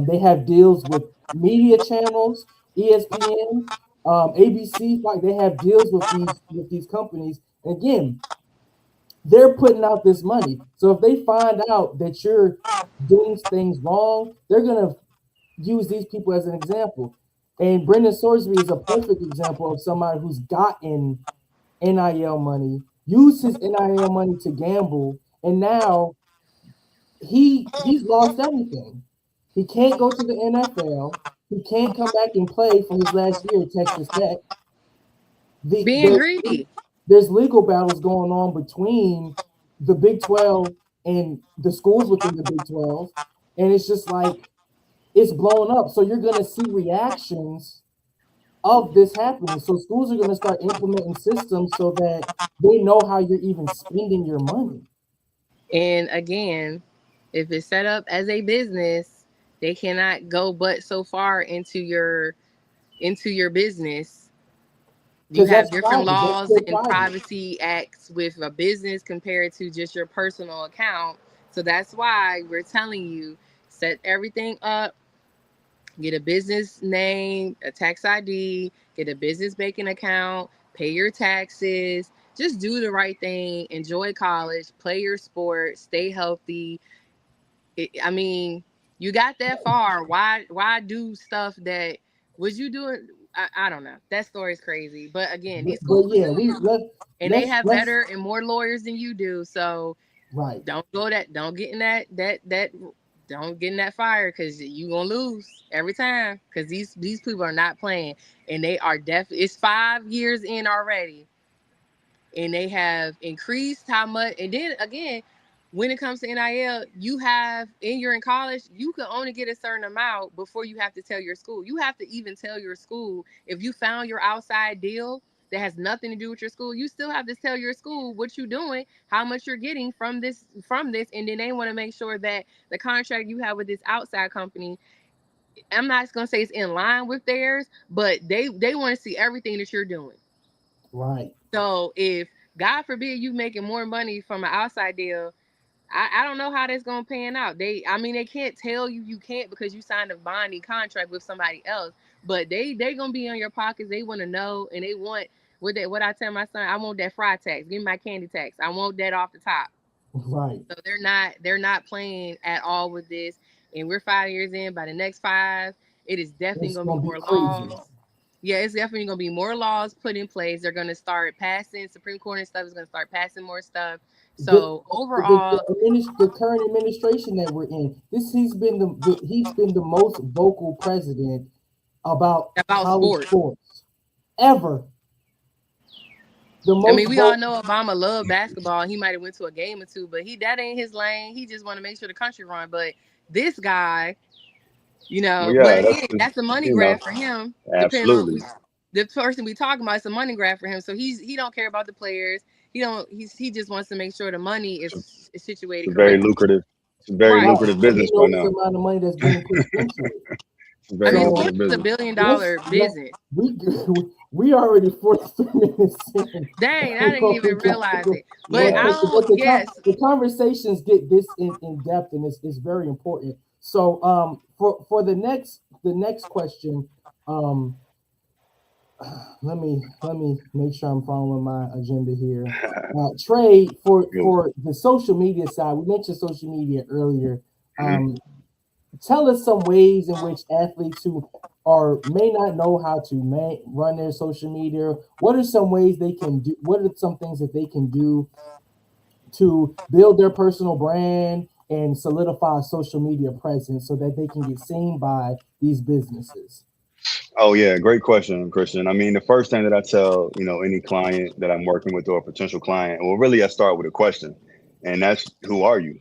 They have deals with media channels, ESPN, ABC. Like they have deals with these companies. And again, they're putting out this money. So if they find out that you're doing things wrong, they're gonna use these people as an example. And Brendan Sorsby is a perfect example of somebody who's gotten NIL money, used his NIL money to gamble, and now he's lost everything. He can't go to the NFL. He can't come back and play for his last year at Texas Tech. Being greedy. There's legal battles going on between the Big 12 and the schools within the Big 12, and it's just like it's blown up. So you're going to see reactions of this happening. So schools are going to start implementing systems so that they know how you're even spending your money. And again, if it's set up as a business, they cannot go but so far into your business. You Because have that's different private. That's laws still and private. privacy acts with a business compared to just your personal account. So that's why we're telling you, set everything up, get a business name, a tax ID, get a business banking account, pay your taxes, just do the right thing, enjoy college, play your sport, stay healthy. I mean, you got that far. Why do stuff that was you doing? I don't know. That story's crazy. But again, these But schools are yeah, doing it, and they have let's better and more lawyers than you do. So right. don't get in that don't get in that fire, because you gonna lose every time, because these people are not playing, and they are definitely, it's 5 years in already, and they have increased how much. And then again, when it comes to NIL, you're in college, you can only get a certain amount before you have to tell your school. You have to even tell your school if you found your outside deal that has nothing to do with your school. You still have to tell your school what you're doing, how much you're getting from this, and then they want to make sure that the contract you have with this outside company, I'm not gonna say it's in line with theirs, but they want to see everything that you're doing. Right. So if God forbid you making more money from an outside deal, I don't know how that's gonna pan out. They can't tell you can't, because you signed a binding contract with somebody else. But they gonna be on your pockets. They want to know, and they want what I tell my son. I want that fry tax. Give me my candy tax. I want that off the top. Right. So they're not playing at all with this. And we're 5 years in. By the next 5, it is definitely It's gonna be gonna be more crazy. laws. Yeah, it's definitely gonna be more laws put in place. They're gonna start passing, Supreme Court and stuff is gonna start passing more stuff. The So overall, the current administration that we're in, he's been the most vocal president about about college sports. sports ever. The I most mean, we all vote. know Obama loved basketball. He might have went to a game or two, but that ain't his lane. He just want to make sure the country run. But this guy, Well, but yeah, again, that's a money you know, grab for him. Depending on absolutely. the person we talking about, it's a money grab for him. So he don't care about the players. He just wants to make sure the money is situated It's a very correctly. lucrative, it's a very Right. Right. lucrative And he business right knows the now. amount of money that's being pushed into it. It's a I very mean, So sports lucrative is a business. billion let's dollar let business. we we already 43 minutes in. Dang, I didn't even realize it. But I Yeah. don't. Yes. The conversations get this in depth, and it's very important. So for the next question, um let me make sure I'm following my agenda here. Trey, Good. for the social media side, we mentioned social media earlier. Mhm. Tell us some ways in which athletes who are may not know how to run their social media. What are some ways they can do? What are some things that they can do to build their personal brand and solidify a social media presence so that they can get seen by these businesses? Oh yeah, great question, Christian. I mean, the first thing that I tell, any client that I'm working with or a potential client, well, really I start with a question, and that's who are you?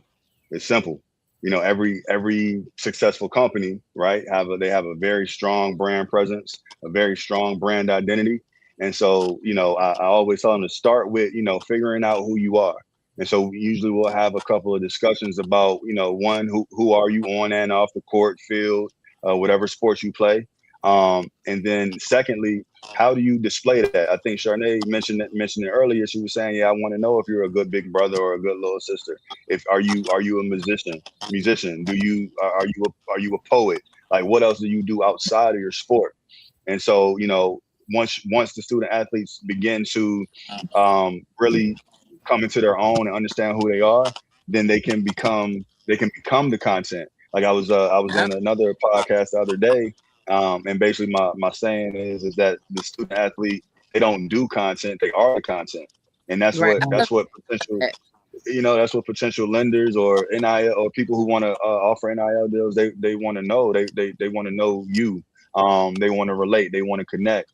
It's simple. Every successful company, right, they have a very strong brand presence, a very strong brand identity. And so, I always tell them to start with, figuring out who you are. And so usually we'll have a couple of discussions about, one, who are you on and off the court, field, whatever sports you play. And then secondly, how do you display that? I think Charnet mentioned it earlier. She was saying, yeah, I want to know if you're a good big brother or a good little sister. If are you a musician? Are you a poet? Like, what else do you do outside of your sport? And so, once the student athletes begin to really come into their own and understand who they are, then they can become the content. Like I was Yep. in another podcast the other day, and basically my saying is that the student athlete, they don't do content, they are the content. And that's Right. what I love that's what potential that. that's what potential lenders or NIL or people who want to offer NIL deals, they want to know. They want to know you. They want to relate. They want to connect.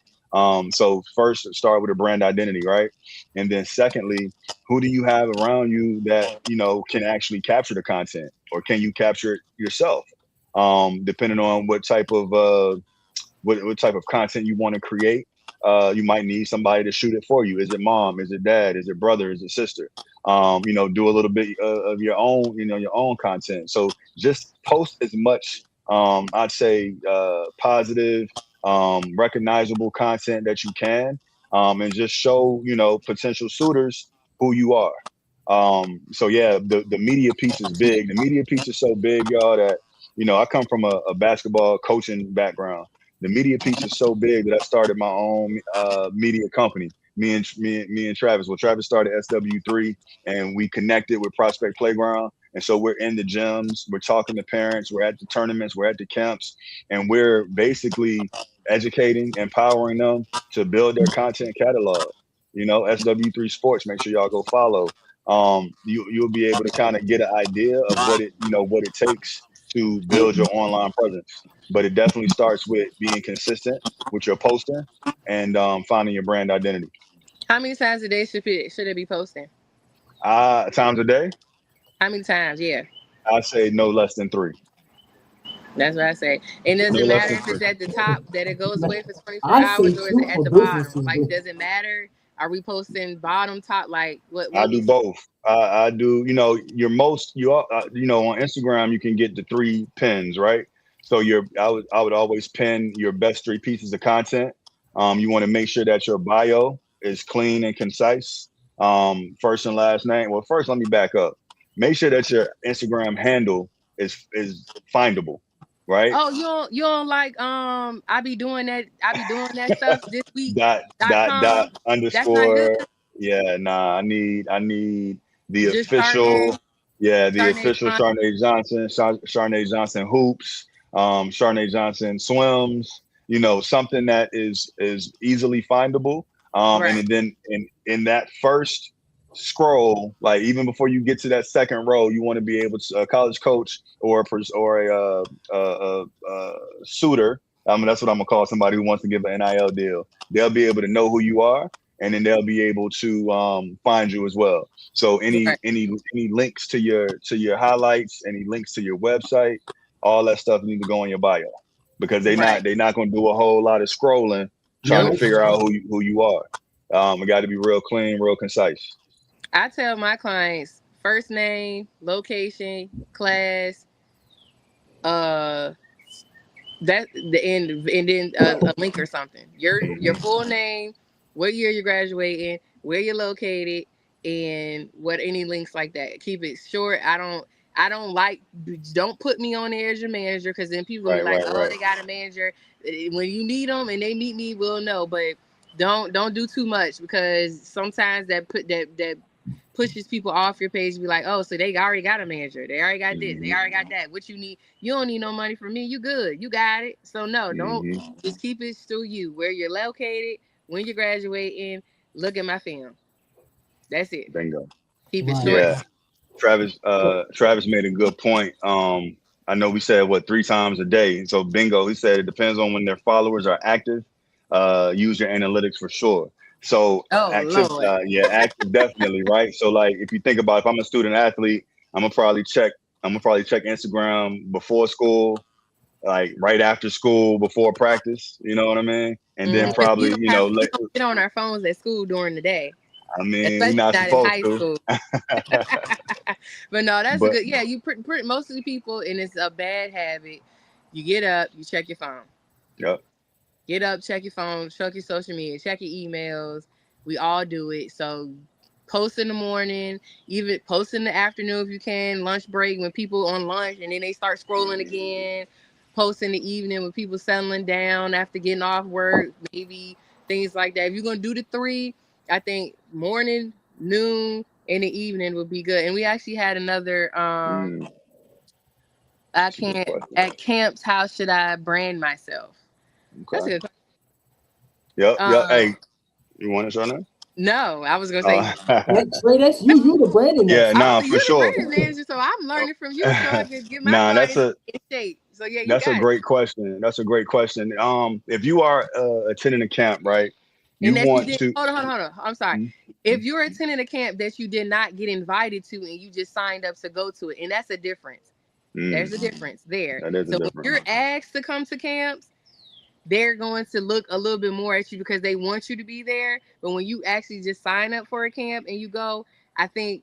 So first, start with a brand identity, right? And then secondly, who do you have around you that can actually capture the content, or can you capture it yourself? depending on what type of content you want to create. You might need somebody to shoot it for you. Is it mom? Is it dad? Is it brother? Is it sister? Do a little bit of your own, your own content. So just post as much, I'd say, positive, recognizable content that you can, and just show, potential suitors who you are. So yeah, the media piece is big. The media piece is so big, y'all, that, I come from a basketball coaching background. The media piece is so big that I started my own media company. Me and Travis. Well, Travis started SW3, and we connected with Prospect Playground. And so we're in the gyms, we're talking to parents, we're at the tournaments, we're at the camps, and we're basically educating, empowering them to build their content catalog. SW3 Sports. Make sure y'all go follow. You'll be able to kind of get an idea of what it takes to build your online presence. But it definitely starts with being consistent with your posting and finding your brand identity. How many times a day should it be posting? Times a day? How many times? Yeah. I say no less than 3. That's what I say. It doesn't matter if it's at the top that it goes away for 24 hours, or is it at the bottom? Like, does it matter? Are we posting bottom, top? Like, what I do both. I do. Your most. On Instagram you can get the 3 pins, right? So I would always pin your best 3 pieces of content. You want to make sure that your bio is clean and concise. First and last name. Well, first let me back up. Make sure that your Instagram handle is findable, right? Oh, you don't like I be doing that stuff this week. dot underscore. Yeah, nah. I need the just official. Charnet. Yeah, the official Charnet Johnson hoops. Charnet Johnson swims. Something that is easily findable. Right. And then in that first scroll, like even before you get to that second row, you want to be able to, a college coach or a suitor. That's what I'm gonna call somebody who wants to give an NIL deal. They'll be able to know who you are, and then they'll be able to find you as well. So any links to your highlights, any links to your website, all that stuff needs to go in your bio, because they're not gonna do a whole lot of scrolling trying to figure out who you are. It got to be real clean, real concise. I tell my clients first name, location, class, that the end, and then a link or something. Your full name, what year you're graduating, where you're located, and what any links like that. Keep it short. Don't put me on there as your manager, because then people will be like, they got a manager. When you need them and they meet me, we'll know. But don't do too much, because sometimes that pushes people off your page. Be like, oh, so they already got a manager. They already got this. They already got that. What you need? You don't need no money from me. You good. You got it. So no, don't. Just keep it to you, where you're located, when you're graduating. Look at my film. That's it. Bingo. Keep it short. Yeah. Travis made a good point. I know we said 3 times a day. So bingo, he said it depends on when their followers are active. Use your analytics for sure. So active, active definitely, right? So like if you think about, if I'm a student athlete, I'm gonna probably check Instagram before school, like right after school, before practice. You know what I mean? And then probably we don't get on our phones at school during the day. I mean, you're not supposed to. But no, that's a good. Yeah, you most of the people, and it's a bad habit. You get up, you check your phone. Yep. Get up, check your phone, check your social media, check your emails. We all do it. So post in the morning, even post in the afternoon if you can, lunch break when people on lunch, and then they start scrolling again. Post in the evening when people settling down after getting off work, maybe things like that. If you're going to do the 3, I think morning, noon, and the evening would be good. And we actually had another, at camps, how should I brand myself? Okay. That's a good question. Yep. Hey, you want to show that? No, I was gonna say. That's you the branding manager. Yeah, nah, for sure. The branding manager, so I'm learning from you, so I can get my in shape. So yeah, that's a great question. That's a great question. If you are attending a camp, right? Hold on. I'm sorry. Mm-hmm. If you're attending a camp that you did not get invited to and you just signed up to go to it, and that's a difference. There's a difference there. That is a So when difference. you're asked to come to camps, they're going to look a little bit more at you because they want you to be there. But when you actually just sign up for a camp and you go, I think,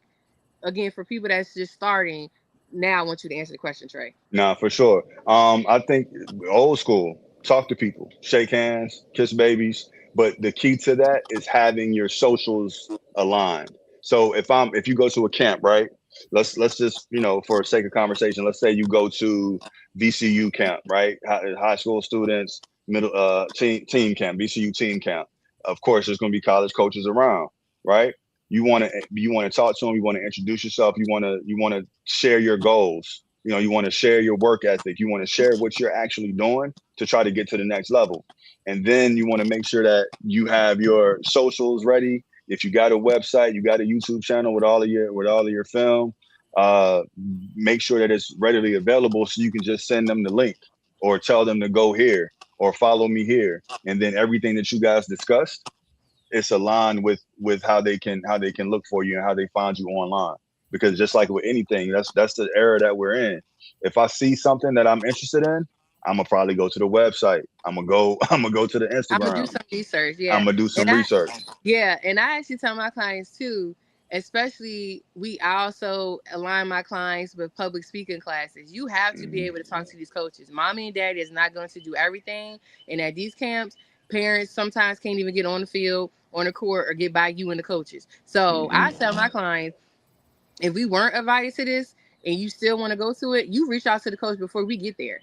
again, for people that's just starting, now I want you to answer the question, Trey. Nah, for sure. I think old school, talk to people, shake hands, kiss babies. But the key to that is having your socials aligned. So if you go to a camp, right? Let's just, for sake of conversation, let's say you go to VCU camp, right? High school students, middle team camp, VCU team camp. Of course, there's going to be college coaches around, right? You want to talk to them. You want to introduce yourself. You want to share your goals. You want to share your work ethic. You want to share what you're actually doing to try to get to the next level. And then you want to make sure that you have your socials ready. If you got a website, you got a YouTube channel with all of your film, make sure that it's readily available so you can just send them the link or tell them to go here or follow me here. And then everything that you guys discussed, it's aligned with how they can look for you and how they find you online. Because just like with anything, that's the era that we're in. If I see something that I'm interested in, I'm gonna probably go to the website. I'm gonna go to the I'm gonna do Instagram. some research, I'm yeah. gonna do some research. And I actually tell my clients too, especially I also align my clients with public speaking classes. You have to be able to talk to these coaches. Mommy and daddy is not going to do everything. And at these camps, parents sometimes can't even get on the field, on the court, or get by you and the coaches. So I tell my clients, if we weren't invited to this and you still want to go to it, you reach out to the coach before we get there.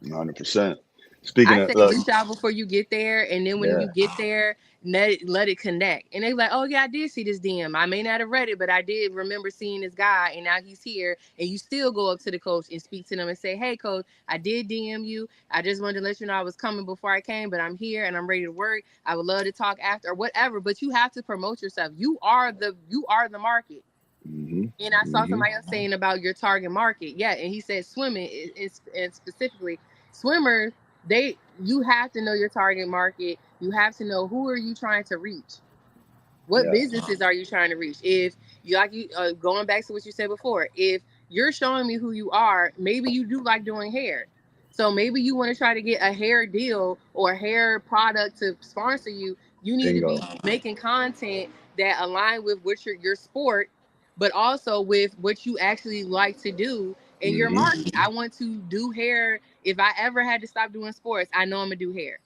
100%. Speaking I of, say reach out before you get there, and then when you get there, let it connect. And they're like, oh yeah, I did see this DM. I may not have read it, but I did remember seeing this guy, and now he's here. And you still go up to the coach and speak to them and say, hey coach, I did DM you. I just wanted to let you know I was coming before I came, but I'm here and I'm ready to work. I would love to talk after or whatever. But you have to promote yourself. You are the market. And I saw somebody else saying about your target market. Yeah, and he said swimming is and specifically swimmers, you have to know your target market. You have to know who are you trying to reach. What businesses are you trying to reach? If you going back to what you said before, if you're showing me who you are, maybe you do like doing hair. So maybe you want to try to get a hair deal or a hair product to sponsor you. You need to be making content that align with what your sport, but also with what you actually like to do in your market. I want to do hair. If I ever had to stop doing sports, I know I'm gonna do hair.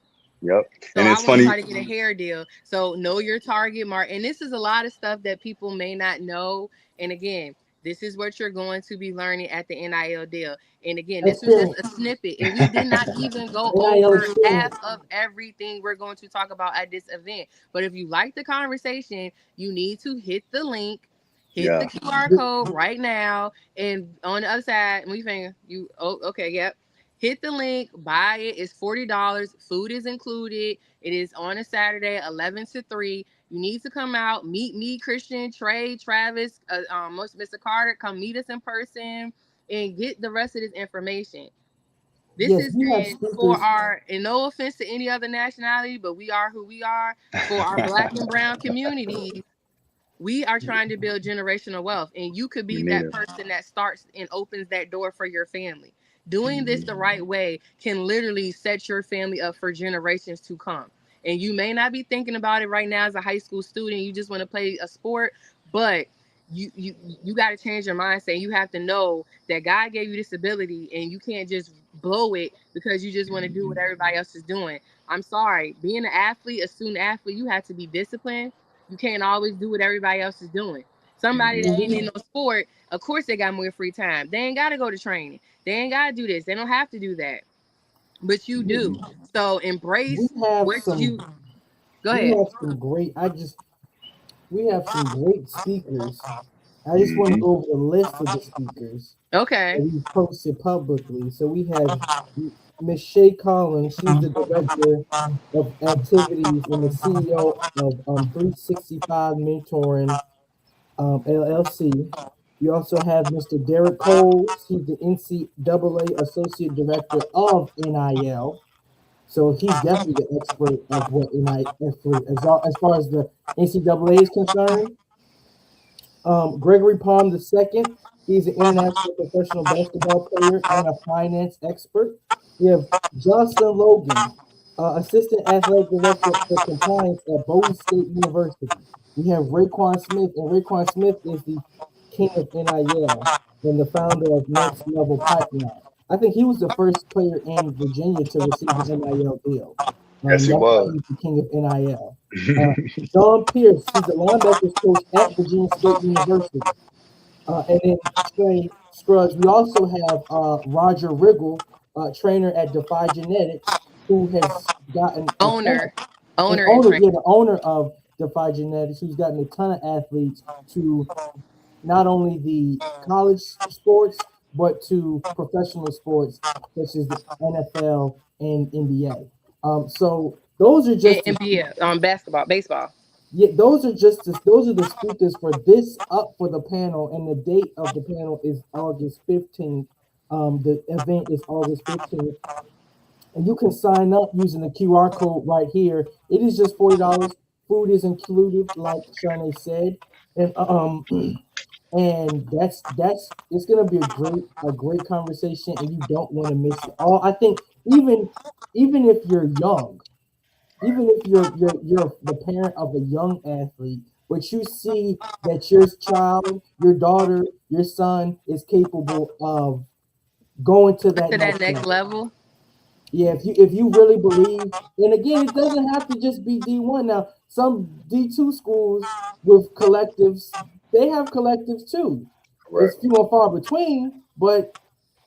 Yep. So And I it's want to funny. try to get a hair deal. So know your target market. And this is a lot of stuff that people may not know. And again, this is what you're going to be learning at the NIL deal. And again, this was just a snippet. And we did not even go over half of everything we're going to talk about at this event. But if you like the conversation, you need to hit the link. Hit the QR code right now. And on the other side, move your finger. Okay, yep. Hit the link, buy it. It's $40. Food is included. It is on a Saturday, 11 to 3. You need to come out, meet me, Christian, Trey, Travis, Mr. Carter. Come meet us in person and get the rest of this information. This is for and no offense to any other nationality, but we are who we are. For our Black and brown community, we are trying to build generational wealth, and you could be that person that starts and opens that door for your family. Doing this the right way can literally set your family up for generations to come. And you may not be thinking about it right now as a high school student. You just want to play a sport, but you got to change your mindset. You have to know that God gave you this ability, and you can't just blow it because you just want to do what everybody else is doing. I'm sorry, being an athlete, a student athlete, you have to be disciplined. You can't always do what everybody else is doing. Somebody that ain't in no sport, of course they got more free time. They ain't got to go to training. They ain't got to do this. They don't have to do that. But you do. So embrace what you... Go ahead. We have some great speakers. I just want to go over the list of the speakers. Okay. That we posted publicly. So we have Miss Shay Collins. She's the director of activities and the CEO of 365 Mentoring LLC. You also have Mr. Derek Coles. He's the NCAA Associate Director of NIL. So he's definitely the expert of what NIL, as far as the NCAA is concerned. Gregory Palm II. He's an international professional basketball player and a finance expert. We have Jocelyn Logan, assistant athletic director for compliance at Bowie State University. We have Raekwon Smith, and Raekwon Smith is the king of NIL and the founder of Next Level Pipeline. I think he was the first player in Virginia to receive an NIL deal. Yes, he That's why was. he's the king of NIL. Don Pierce, he's the linebackers coach at Virginia State University. And then Trey Scruggs. We also have Roger Riggle, trainer at Defy Genetics, who has gotten Owner the owner of Defy Genetics, who's gotten a ton of athletes to not only the college sports but to professional sports such as the NFL and NBA. So those are just NBA on basketball, baseball. yeah, those are the speakers for this up for the panel, and the date of the panel is August 15th. The event is August 15th, and you can sign up using the QR code right here. It is just $40. Food is included, like Charnet said, and and that's it's gonna be a great conversation, and you don't want to miss it. All I think, even if you're young, even if you're the parent of a young athlete, but you see that your child, your daughter, your son is capable of going to that Next level. Yeah, if you really believe, and again, it doesn't have to just be D1. Now, some D2 schools with collectives, they have collectives too. Right. It's few and far between, but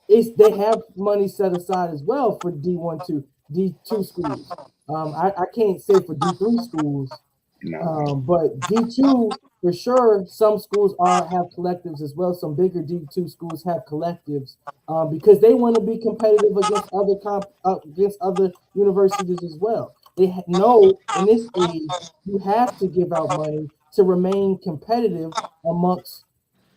they have money set aside as well for D1 to D2 schools. I can't say for D3 schools, but D2 for sure. Some schools have collectives as well. Some bigger D2 schools have collectives because they want to be competitive against other universities as well. They know in this age you have to give out money to remain competitive amongst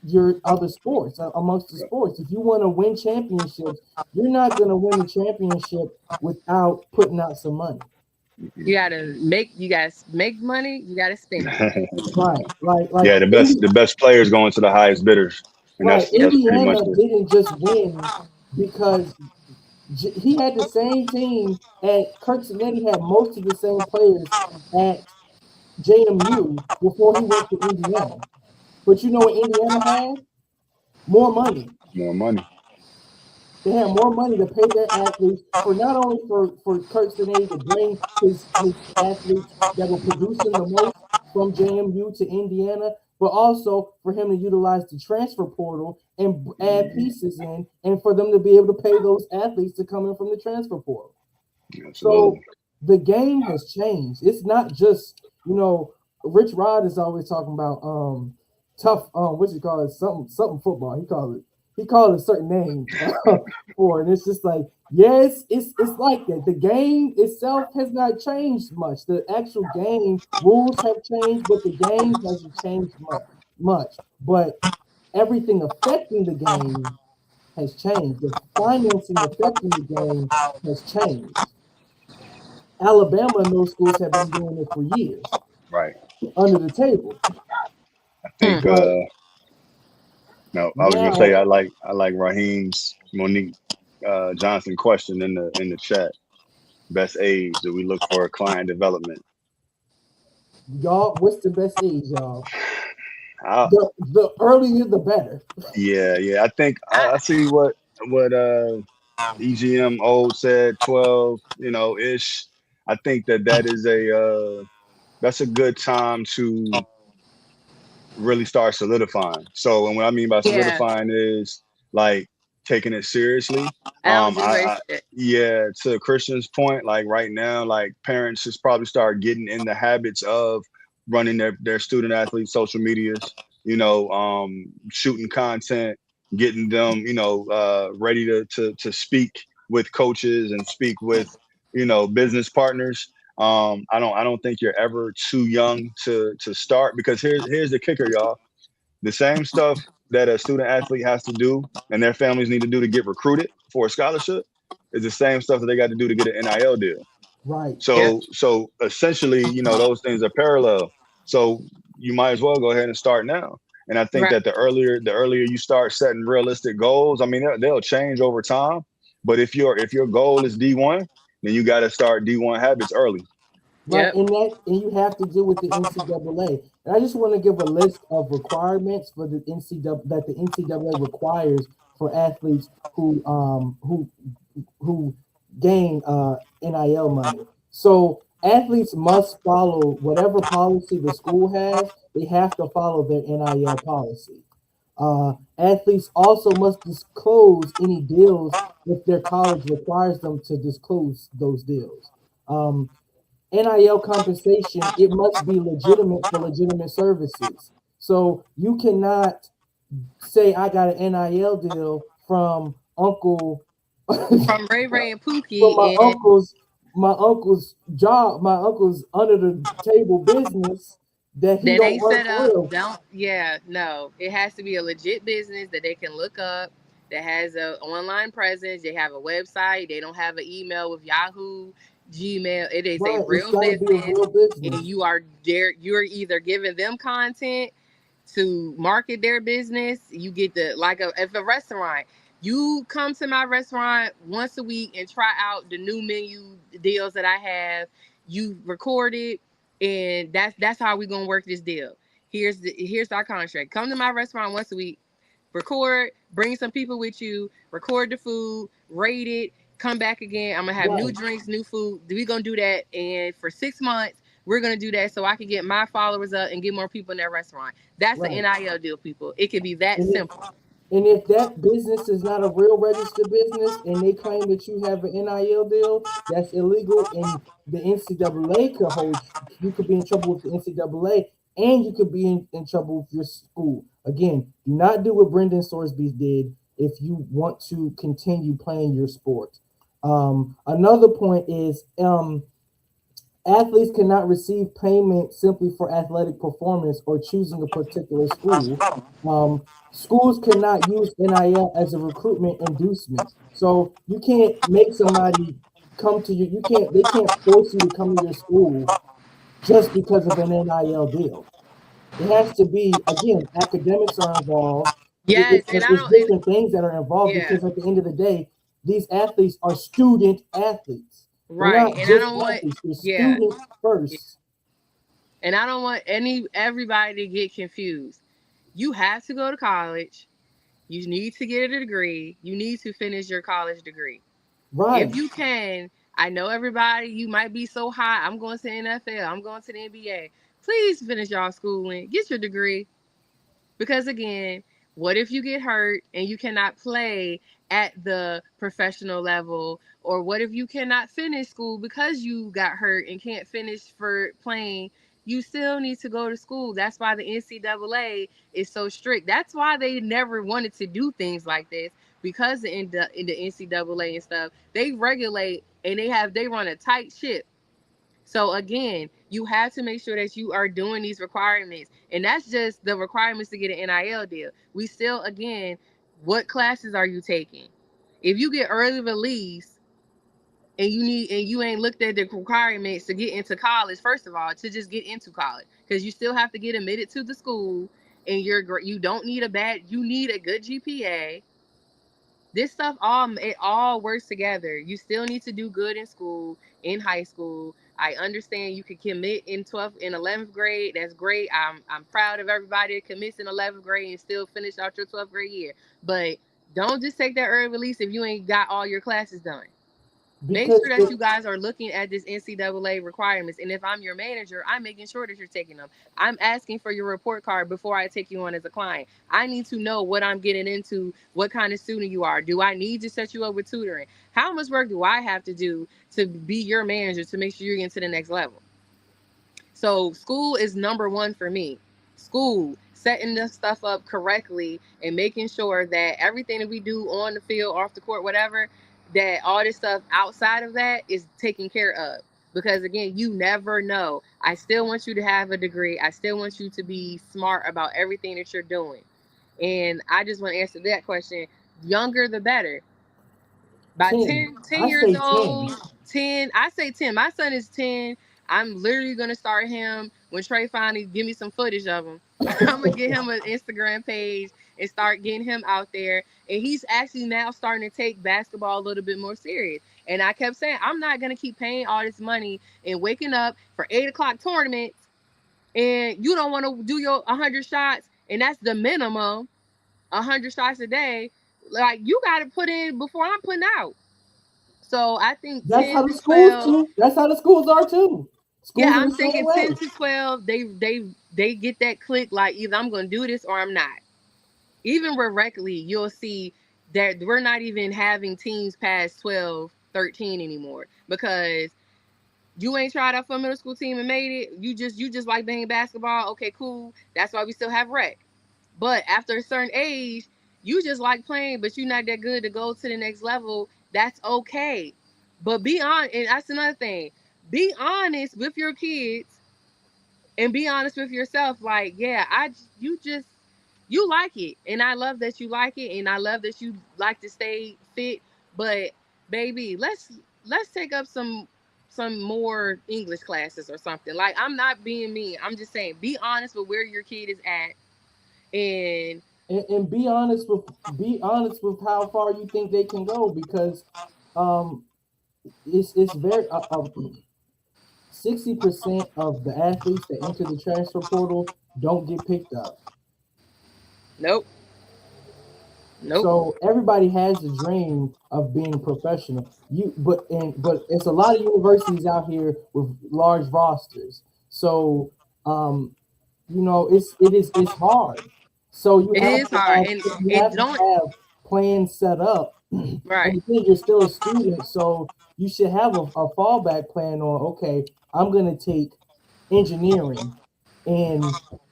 your other sports, amongst the sports. If you want to win championships, you're not going to win the championship without putting out some money. You gotta make money. You gotta spend money. Right, like yeah, the best players going to the highest bidders, and right. that's pretty much Indiana didn't just win because he had the same team, and Kirk Cinetti had most of the same players at JMU before he went to Indiana. But you know what Indiana had? More money. more money. They had more money to pay their athletes for not only for Kirk Cinetti to bring his athletes that were producing the most from JMU to Indiana, but also for him to utilize the transfer portal and add pieces in, and for them to be able to pay those athletes to come in from the transfer portal. Absolutely. So the game has changed. It's not just, Rich Rod is always talking about tough, what's he call it? Something football. He called a certain name for it. And it's just like, yes, it's like that. The game itself has not changed much. The actual game rules have changed, but the game hasn't changed much. But everything affecting the game has changed. The financing affecting the game has changed. Alabama and those schools have been doing it for years. Right. Under the table. I think no, I was gonna say I like Raheem's Monique Johnson question in the chat. Best age that we look for client development. Y'all, what's the best age, y'all? The earlier the better. Yeah. I think I see what EGM old said, 12, ish. I think that is that's a good time to really start solidifying. So, and what I mean by solidifying is like taking it seriously. To Christian's point, like right now, like parents just probably start getting in the habits of running their student athlete social medias, shooting content, getting them, ready to speak with coaches and speak with, business partners. I don't think you're ever too young to start, because here's the kicker, y'all. The same stuff that a student athlete has to do and their families need to do to get recruited for a scholarship is the same stuff that they got to do to get an NIL deal. Right. So essentially, those things are parallel. So you might as well go ahead and start now. And I think Right. that the earlier you start setting realistic goals, I mean, they'll change over time. But if your goal is D1, then you got to start D1 habits early. Right, Yep. and you have to deal with the NCAA. And I just want to give a list of requirements for the NCAA that the NCAA requires for athletes who gain NIL money. So athletes must follow whatever policy the school has. They have to follow their NIL policy. Athletes also must disclose any deals if their college requires them to disclose those deals. NIL compensation, it must be legitimate for legitimate services. So you cannot say I got an NIL deal from Uncle From Ray from Ray and Pookie, and my uncle's job, my uncle's under the table business that he then don't they work set up, with. don't, yeah, no. It has to be a legit business that they can look up, that has a online presence. They have a website. They don't have an email with Yahoo, Gmail. It is a Right, it's real got to be a business, real and business. you are there. You're either giving them content to market their business. You get the, like, if a restaurant, you come to my restaurant once a week and try out the new menu deals that I have. You record it, and that's how we gonna work this deal. Here's our contract. Come to my restaurant once a week, record, bring some people with you, record the food, rate it, come back again. I'm gonna have new Right, drinks, new food. We gonna do that, and for 6 months we're gonna do that so I can get my followers up and get more people in that restaurant. That's the right. NIL deal, people. It could be that And simple. And if that business is not a real registered business and they claim that you have an NIL deal, that's illegal. And the NCAA could hold you could be in trouble with the NCAA and you could be in trouble with your school. Again, do not do what Brendan Sorsby did if you want to continue playing your sport. Another point is athletes cannot receive payment simply for athletic performance or choosing a particular school. Schools cannot use NIL as a recruitment inducement. So you can't make somebody come to you. You can't. They can't force you to come to your school just because of an NIL deal. It has to be, again, academics are involved. Yes, and I It's don't. And different things that are involved yeah, because at the end of the day, these athletes are student athletes. They're right. not And I just don't want. athletes, they're Yeah, students first. and I don't want everybody to get confused. You have to go to college. You need to get a degree. You need to finish your college degree. If Right. you can, I know everybody, you might be so high. I'm going to the NFL. I'm going to the NBA. Please finish y'all schooling. Get your degree. Because again, what if you get hurt and you cannot play at the professional level? Or what if you cannot finish school because you got hurt and can't finish for playing? You still need to go to school. That's why the NCAA is so strict. That's why they never wanted to do things like this, because in the NCAA and stuff, they regulate and they run a tight ship. So again, you have to make sure that you are doing these requirements. And that's just the requirements to get an NIL deal. We still, again, what classes are you taking? If you get early release and you ain't looked at the requirements to get into college, first of all, to just get into college, because you still have to get admitted to the school, and you don't need you need a good GPA. This stuff all works together. You still need to do good in school, in high school. I understand you can commit in 12th and 11th grade. That's great. I'm proud of everybody that commits in 11th grade and still finish out your 12th grade year. But don't just take that early release if you ain't got all your classes done. Make Because sure that the you guys are looking at this NCAA requirements. And if I'm your manager, I'm making sure that you're taking them. I'm asking for your report card before I take you on as a client. I need to know what I'm getting into, what kind of student you are. Do I need to set you up with tutoring? How much work do I have to do to be your manager to make sure you're getting to the next level? So school is number one for me. School, setting this stuff up correctly and making sure that everything that we do on the field, off the court, whatever, that all this stuff outside of that is taken care of. Because again, you never know. I still want you to have a degree. I still want you to be smart about everything that you're doing. And I just want to answer that question. Younger the better. By 10, 10 I years say 10. old, 10, I say 10. My son is 10. I'm literally going to start him when Trey finally give me some footage of him. I'm gonna get him an Instagram page and start getting him out there. And he's actually now starting to take basketball a little bit more serious. And I kept saying, I'm not gonna keep paying all this money and waking up for 8 o'clock tournaments, and you don't want to do your 100 shots, and that's the minimum, 100 shots a day. Like, you got to put in before I'm putting out. So I think That's 10 how the to schools 12. too. That's how the schools are too. Yeah, Schools are I'm the same thinking way. 10 to 12. They get that click, like either I'm gonna do this or I'm not. Even with rec league, you'll see that we're not even having teams past 12, 13 anymore, because you ain't tried out for a middle school team and made it. You just like playing basketball. Okay, cool. That's why we still have rec. But after a certain age, you just like playing, but you're not that good to go to the next level. That's okay. But be on, and that's another thing. Be honest with your kids and be honest with yourself. Like, yeah, you like it, and I love that you like it, and I love that you like to stay fit. But baby, let's take up some more English classes or something. Like, I'm not being mean. I'm just saying, be honest with where your kid is at, and And be honest with how far you think they can go, because um it's very 60% of the athletes that enter the transfer portal don't get picked up. nope, nope. So everybody has the dream of being a professional. But it's a lot of universities out here with large rosters. So it's hard. So you It have is to hard, have and you it have to don't have plans set up. And right. the thing, you're still a student, so you should have a fallback plan on, okay, I'm gonna take engineering and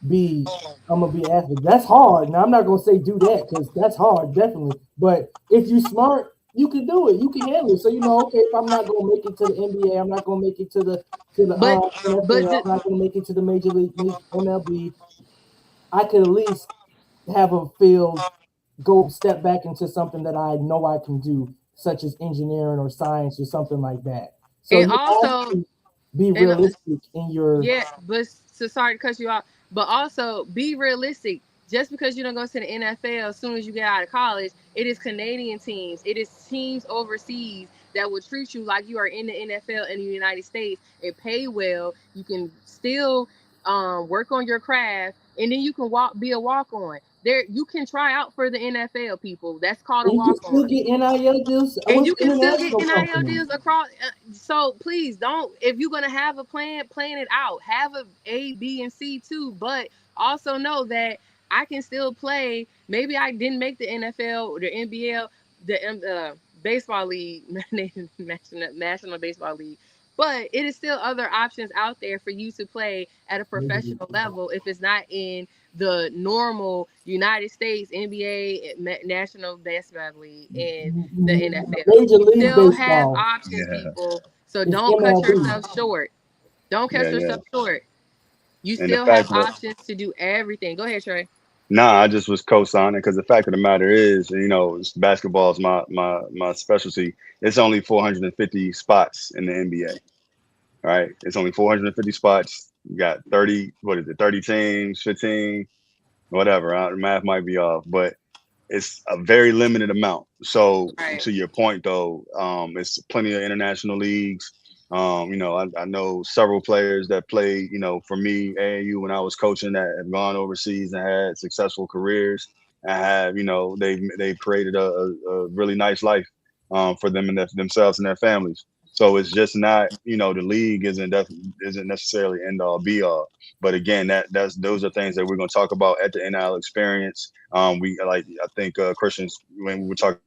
be I'm gonna be an athlete. That's hard. Now I'm not gonna say do that because that's hard, definitely. But if you're smart, you can do it. You can handle it. So okay, if I'm not gonna make it to the NBA, I'm not gonna make it to the But but NFL, the, I'm not gonna make it to the major league MLB. I could at least have a field go step back into something that I know I can do, such as engineering or science or something like that. So and you have also to be and realistic in your yeah, but so sorry to cut you off. But also be realistic. Just because you don't go to the NFL as soon as you get out of college, it is Canadian teams. It is teams overseas that will treat you like you are in the NFL in the United States and pay well. You can still work on your craft, and then you can be a walk on. There, you can try out for the NFL. People, that's called a and you walk can still on. get NIL deals And with you can still get international NIL companies. deals across. So please don't. If you're gonna have a plan it out. Have A, B, and C too. But also know that I can still play. Maybe I didn't make the NFL or the NBL, the baseball league, national baseball league. But it is still other options out there for you to play at a Major League professional Baseball. level if it's not in the normal United States NBA, National Basketball League, and the NFL. Major You League still have Baseball options, Yeah, people. So is don't cut MLB. yourself short. Don't cut yeah. yourself short. You And the still have fact that options to do everything. Go ahead, Trey. nah, I just was co-signing because the fact of the matter is, basketball is my specialty. It's only 450 spots in the NBA, right? It's only 450 spots. You got 30, what is it, 30 teams, 15, whatever. The math might be off, but it's a very limited amount. So Right. to your point though, it's plenty of international leagues. I know several players that played, for me, AAU when I was coaching that have gone overseas and had successful careers and have, they've created a really nice life for them and themselves and their families. So it's just not, the league isn't necessarily end all be all. But again, those are things that we're going to talk about at the NIL experience. I think Christians, when we were talking,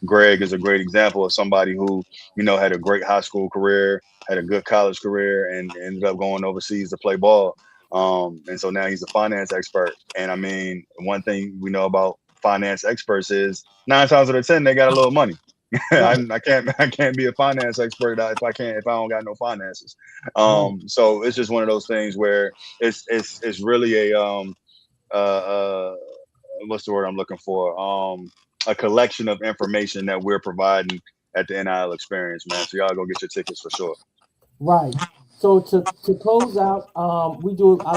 Greg is a great example of somebody who, had a great high school career, had a good college career, and ended up going overseas to play ball. And so now he's a finance expert. And I mean, one thing we know about finance experts is 9 times out of 10 they got a little money. Right, I can't be a finance expert if I don't got no finances. right. So it's just one of those things where it's really uh, what's the word I'm looking for? A collection of information that we're providing at the NIL experience, man. So y'all go get your tickets for sure. Right. So to close out, I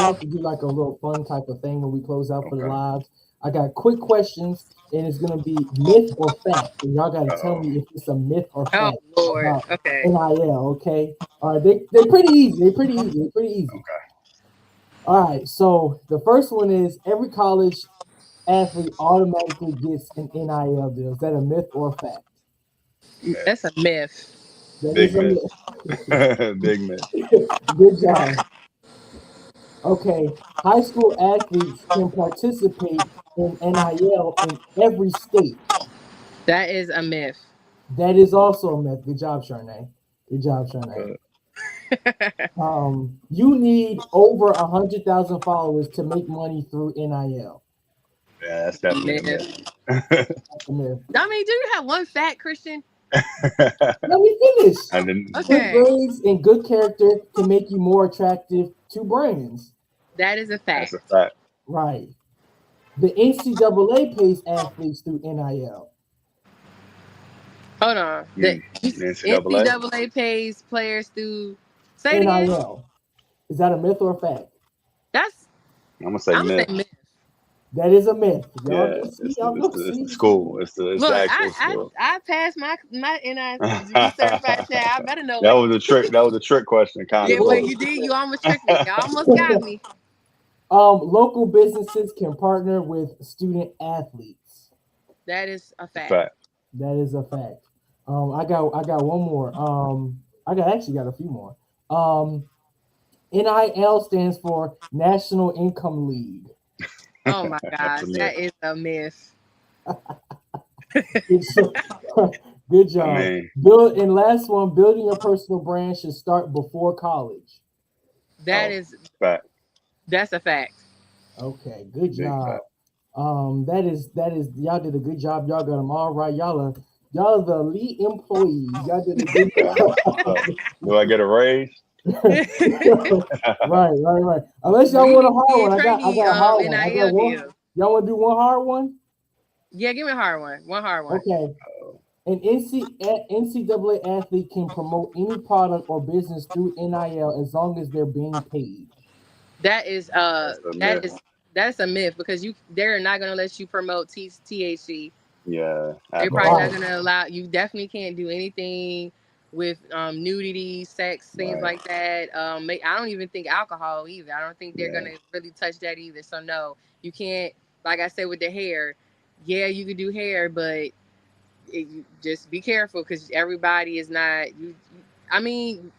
like to do like a little fun type of thing when we close out for the lives. I got quick questions, and it's gonna be myth or fact, and y'all gotta tell me if it's a myth or Oh fact Lord. about Okay. NIL. Okay, all right, they're pretty easy. They're pretty easy. Okay. All right, so the first one is every college athlete automatically gets an NIL deal. Is that a myth or a fact? That's a myth. That Big is a myth. myth. Big myth. Good job. Okay, high school athletes can participate in NIL in every state. That is a myth. That is also a myth. Good job, Charnet. Good job, Charnet. You need over 100,000 followers to make money through NIL. Yeah, that's definitely a Myth. myth. That's a myth. I mean, do you have one fact, Christian? Let me finish. I didn't. Good Okay. grades and good character can make you more attractive to brands. That is a fact. That's a fact. Right. The NCAA pays athletes through NIL. Hold on. The NCAA? NCAA pays players through. Say it again. NIL. Is that a myth or a fact? I'm gonna say I'm myth. saying myth. That is a myth. Y'all Yeah, go see. it's Y'all go the see. school. It's the Look, actual school. I passed my NIL certified test. I better know That it. was a trick. That was a trick question, kind Yeah, of. but you did. You almost tricked me. You almost got me. Local businesses can partner with student athletes. That is a fact. That is a fact. I got one more. I actually got a few more. NIL stands for National Income League. Oh my gosh, that is a myth. Good job. I mean, last one, building your personal brand should start before college. That's a fact. Okay, good job. That is y'all did a good job. Y'all got them all right. Y'all are the elite employees. Y'all did a good job. do I get a raise? right. Unless y'all want a hard one, I got a hard one. I got one. Deal. Y'all want to do one hard one? Yeah, give me a hard one. One hard one. Okay. An NCAA athlete can promote any product or business through NIL as long as they're being paid. That's a myth because they're not gonna let you promote THC. Yeah, they're probably not gonna allow you. Definitely can't do anything with nudity, sex, things like that. I don't even think alcohol either. I don't think they're gonna really touch that either. So no, you can't. Like I said with the hair, yeah, you could do hair, but just be careful because everybody is not. I mean,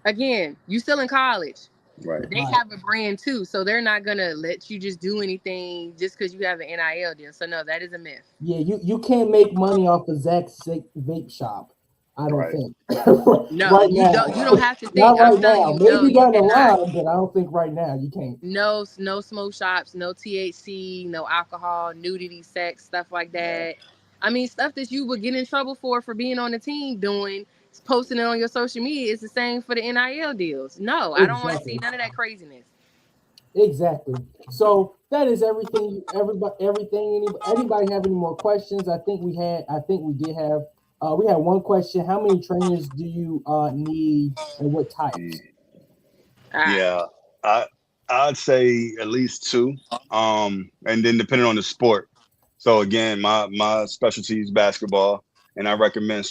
again, you still in college. Right. They have a brand too, so they're not gonna let you just do anything just because you have an NIL deal. So no, that is a myth. Yeah, you can't make money off of Zach's vape shop. I don't think. No, right you now. don't. You don't have to think. Not right I'm telling now. you, Maybe no, down the line, but I don't think right now you can't. No smoke shops, no THC, no alcohol, nudity, sex, stuff like that. I mean, stuff that you would get in trouble for being on the team doing, posting it on your social media. It's the same for the NIL deals. No, I don't want to see none of that craziness. Exactly. So that is everything. Anybody have any more questions? I think we did have. We had one question. How many trainers do you need, and what types? Yeah, I'd say at least 2. And then depending on the sport. So again, my specialty is basketball, and I recommend a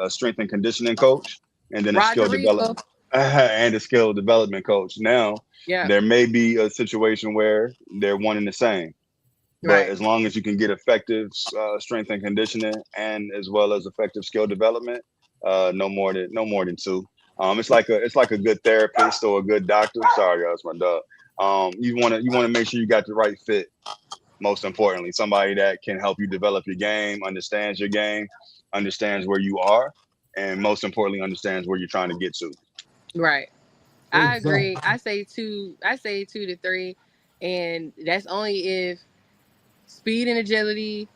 strength and conditioning coach, and then a skill development and a skill development coach. Now, there may be a situation where they're one and the same, but as long as you can get effective strength and conditioning, and as well as effective skill development, no more than 2. It's like a good therapist or a good doctor. Sorry, guys, my dog. You want to make sure you got the right fit. Most importantly, somebody that can help you develop your game, understands your game, understands where you are, and most importantly, understands where you're trying to get to. Right. I agree. I say 2 to 3, and that's only if speed and agility.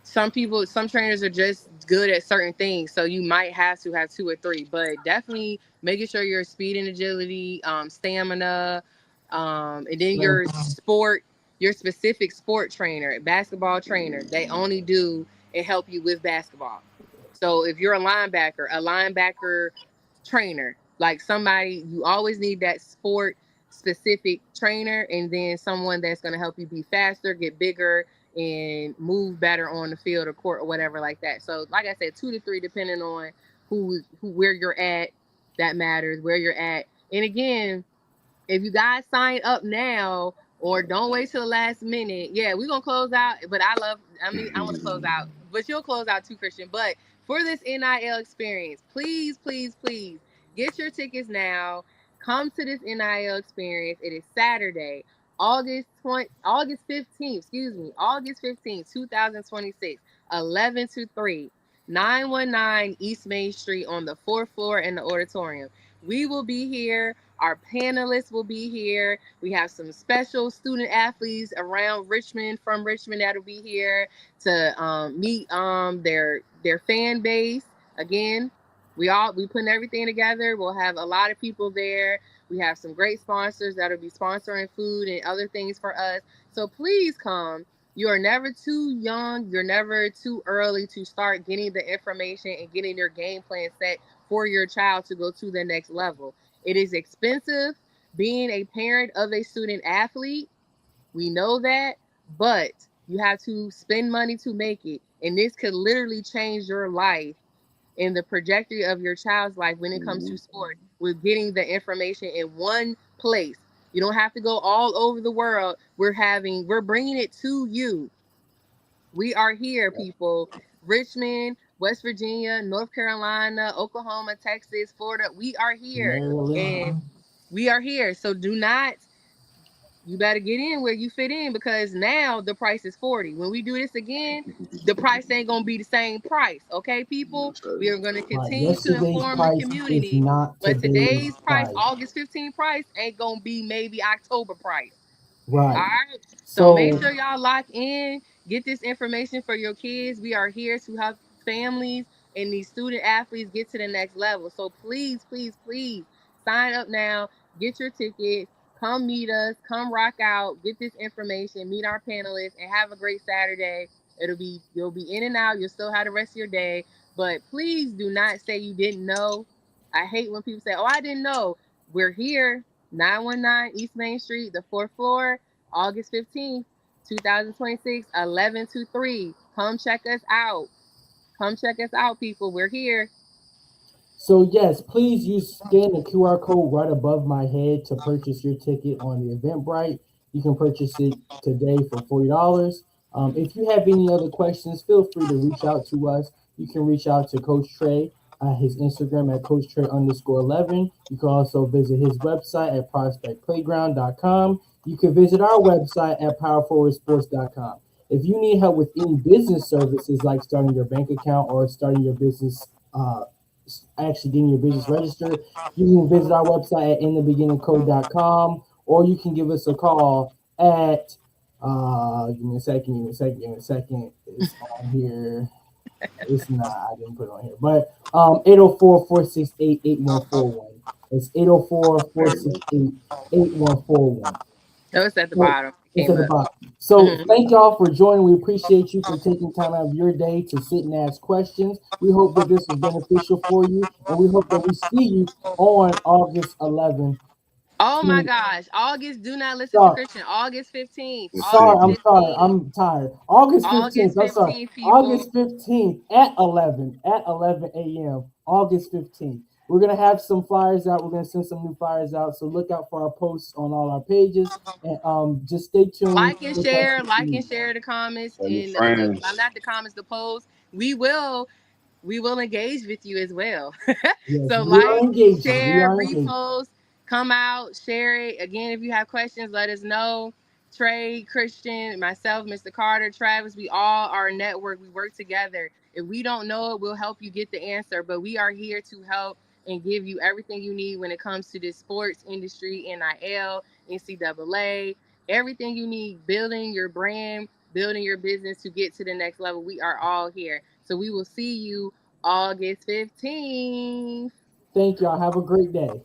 Some trainers are just good at certain things, so you might have to have 2 or 3. But definitely making sure your speed and agility, stamina, and then your specific sport trainer, basketball trainer, they only do and help you with basketball. So if you're a linebacker trainer, Like somebody, you always need that sport specific trainer, and then someone that's going to help you be faster, get bigger, and move better on the field or court or whatever like that. So like I said, 2 to 3 depending on who where you're at. That matters where you're at. And again, if you guys sign up now or don't wait till the last minute, yeah, we're gonna close out. But I want to close out, but you'll close out too, Christian. But for this NIL experience, please, please, please get your tickets now. Come to this NIL experience. It is Saturday, August 15th, August 15th, 2026, 11 to 3, 919 East Main Street on the 4th floor in the auditorium. We will be here. Our panelists will be here. We have some special student athletes around Richmond, from Richmond, that'll be here to meet their fan base. Again, we putting everything together. We'll have a lot of people there. We have some great sponsors that'll be sponsoring food and other things for us. So please come. You are never too young. You're never too early to start getting the information and getting your game plan set for your child to go to the next level. It is expensive being a parent of a student athlete. We know that, but you have to spend money to make it. And this could literally change your life and the trajectory of your child's life when it comes to sport, with getting the information in one place. You don't have to go all over the world. We're bringing it to you. We are here, people. Richmond, West Virginia, North Carolina, Oklahoma, Texas, Florida. We are here. Maryland. And we are here. So you better get in where you fit in, because now the price is 40. When we do this again, the price ain't going to be the same price. Okay, people? We are going to continue to inform the community. But today's price, August 15th price, ain't going to be maybe October price. Right. All right. So make sure y'all lock in, get this information for your kids. We are here to help families and these student athletes get to the next level. So please, please, please sign up now, get your tickets, come meet us, come rock out, get this information, meet our panelists, and have a great Saturday. You'll be in and out, you'll still have the rest of your day. But please do not say you didn't know. I hate when people say, "Oh, I didn't know." We're here, 919 East Main Street, the 4th floor, August 15th, 2026, 11 to 3. Come check us out. Come check us out, people. We're here. So yes, please scan the QR code right above my head to purchase your ticket on the Eventbrite. You can purchase it today for $40. If you have any other questions, feel free to reach out to us. You can reach out to Coach Trey, his Instagram at Coach Trey _11. You can also visit his website at prospectplayground.com. You can visit our website at powerforwardsports.com. If you need help with any business services like starting your bank account or starting your business, actually getting your business registered, you can visit our website at inthebeginningcode.com, or you can give us a call at give me a second. It's on here. It's not, I didn't put it on here. But 804-468-8141. It's 804-468-8141. Oh, it's at the bottom. It's at the bottom. So thank y'all for joining. We appreciate you for taking time out of your day to sit and ask questions. We hope that this was beneficial for you, and we hope that we see you on August 11th. Oh my gosh. August, do not listen to Christian. August 15th. I'm tired. August 15th. I'm sorry. People. August 15th at 11 a.m. August 15th. We're going to have some flyers out. We're going to send some new flyers out. So look out for our posts on all our pages. And just stay tuned. Like and share the comments. And not the comments, the posts. We will engage with you as well. Yes, so share, repost, come out, share it. Again, if you have questions, let us know. Trey, Christian, myself, Mr. Carter, Travis, we all are a network. We work together. If we don't know it, we'll help you get the answer. But we are here to help and give you everything you need when it comes to this sports industry, NIL, NCAA, everything you need, building your brand, building your business to get to the next level. We are all here. So we will see you August 15th. Thank y'all. Have a great day.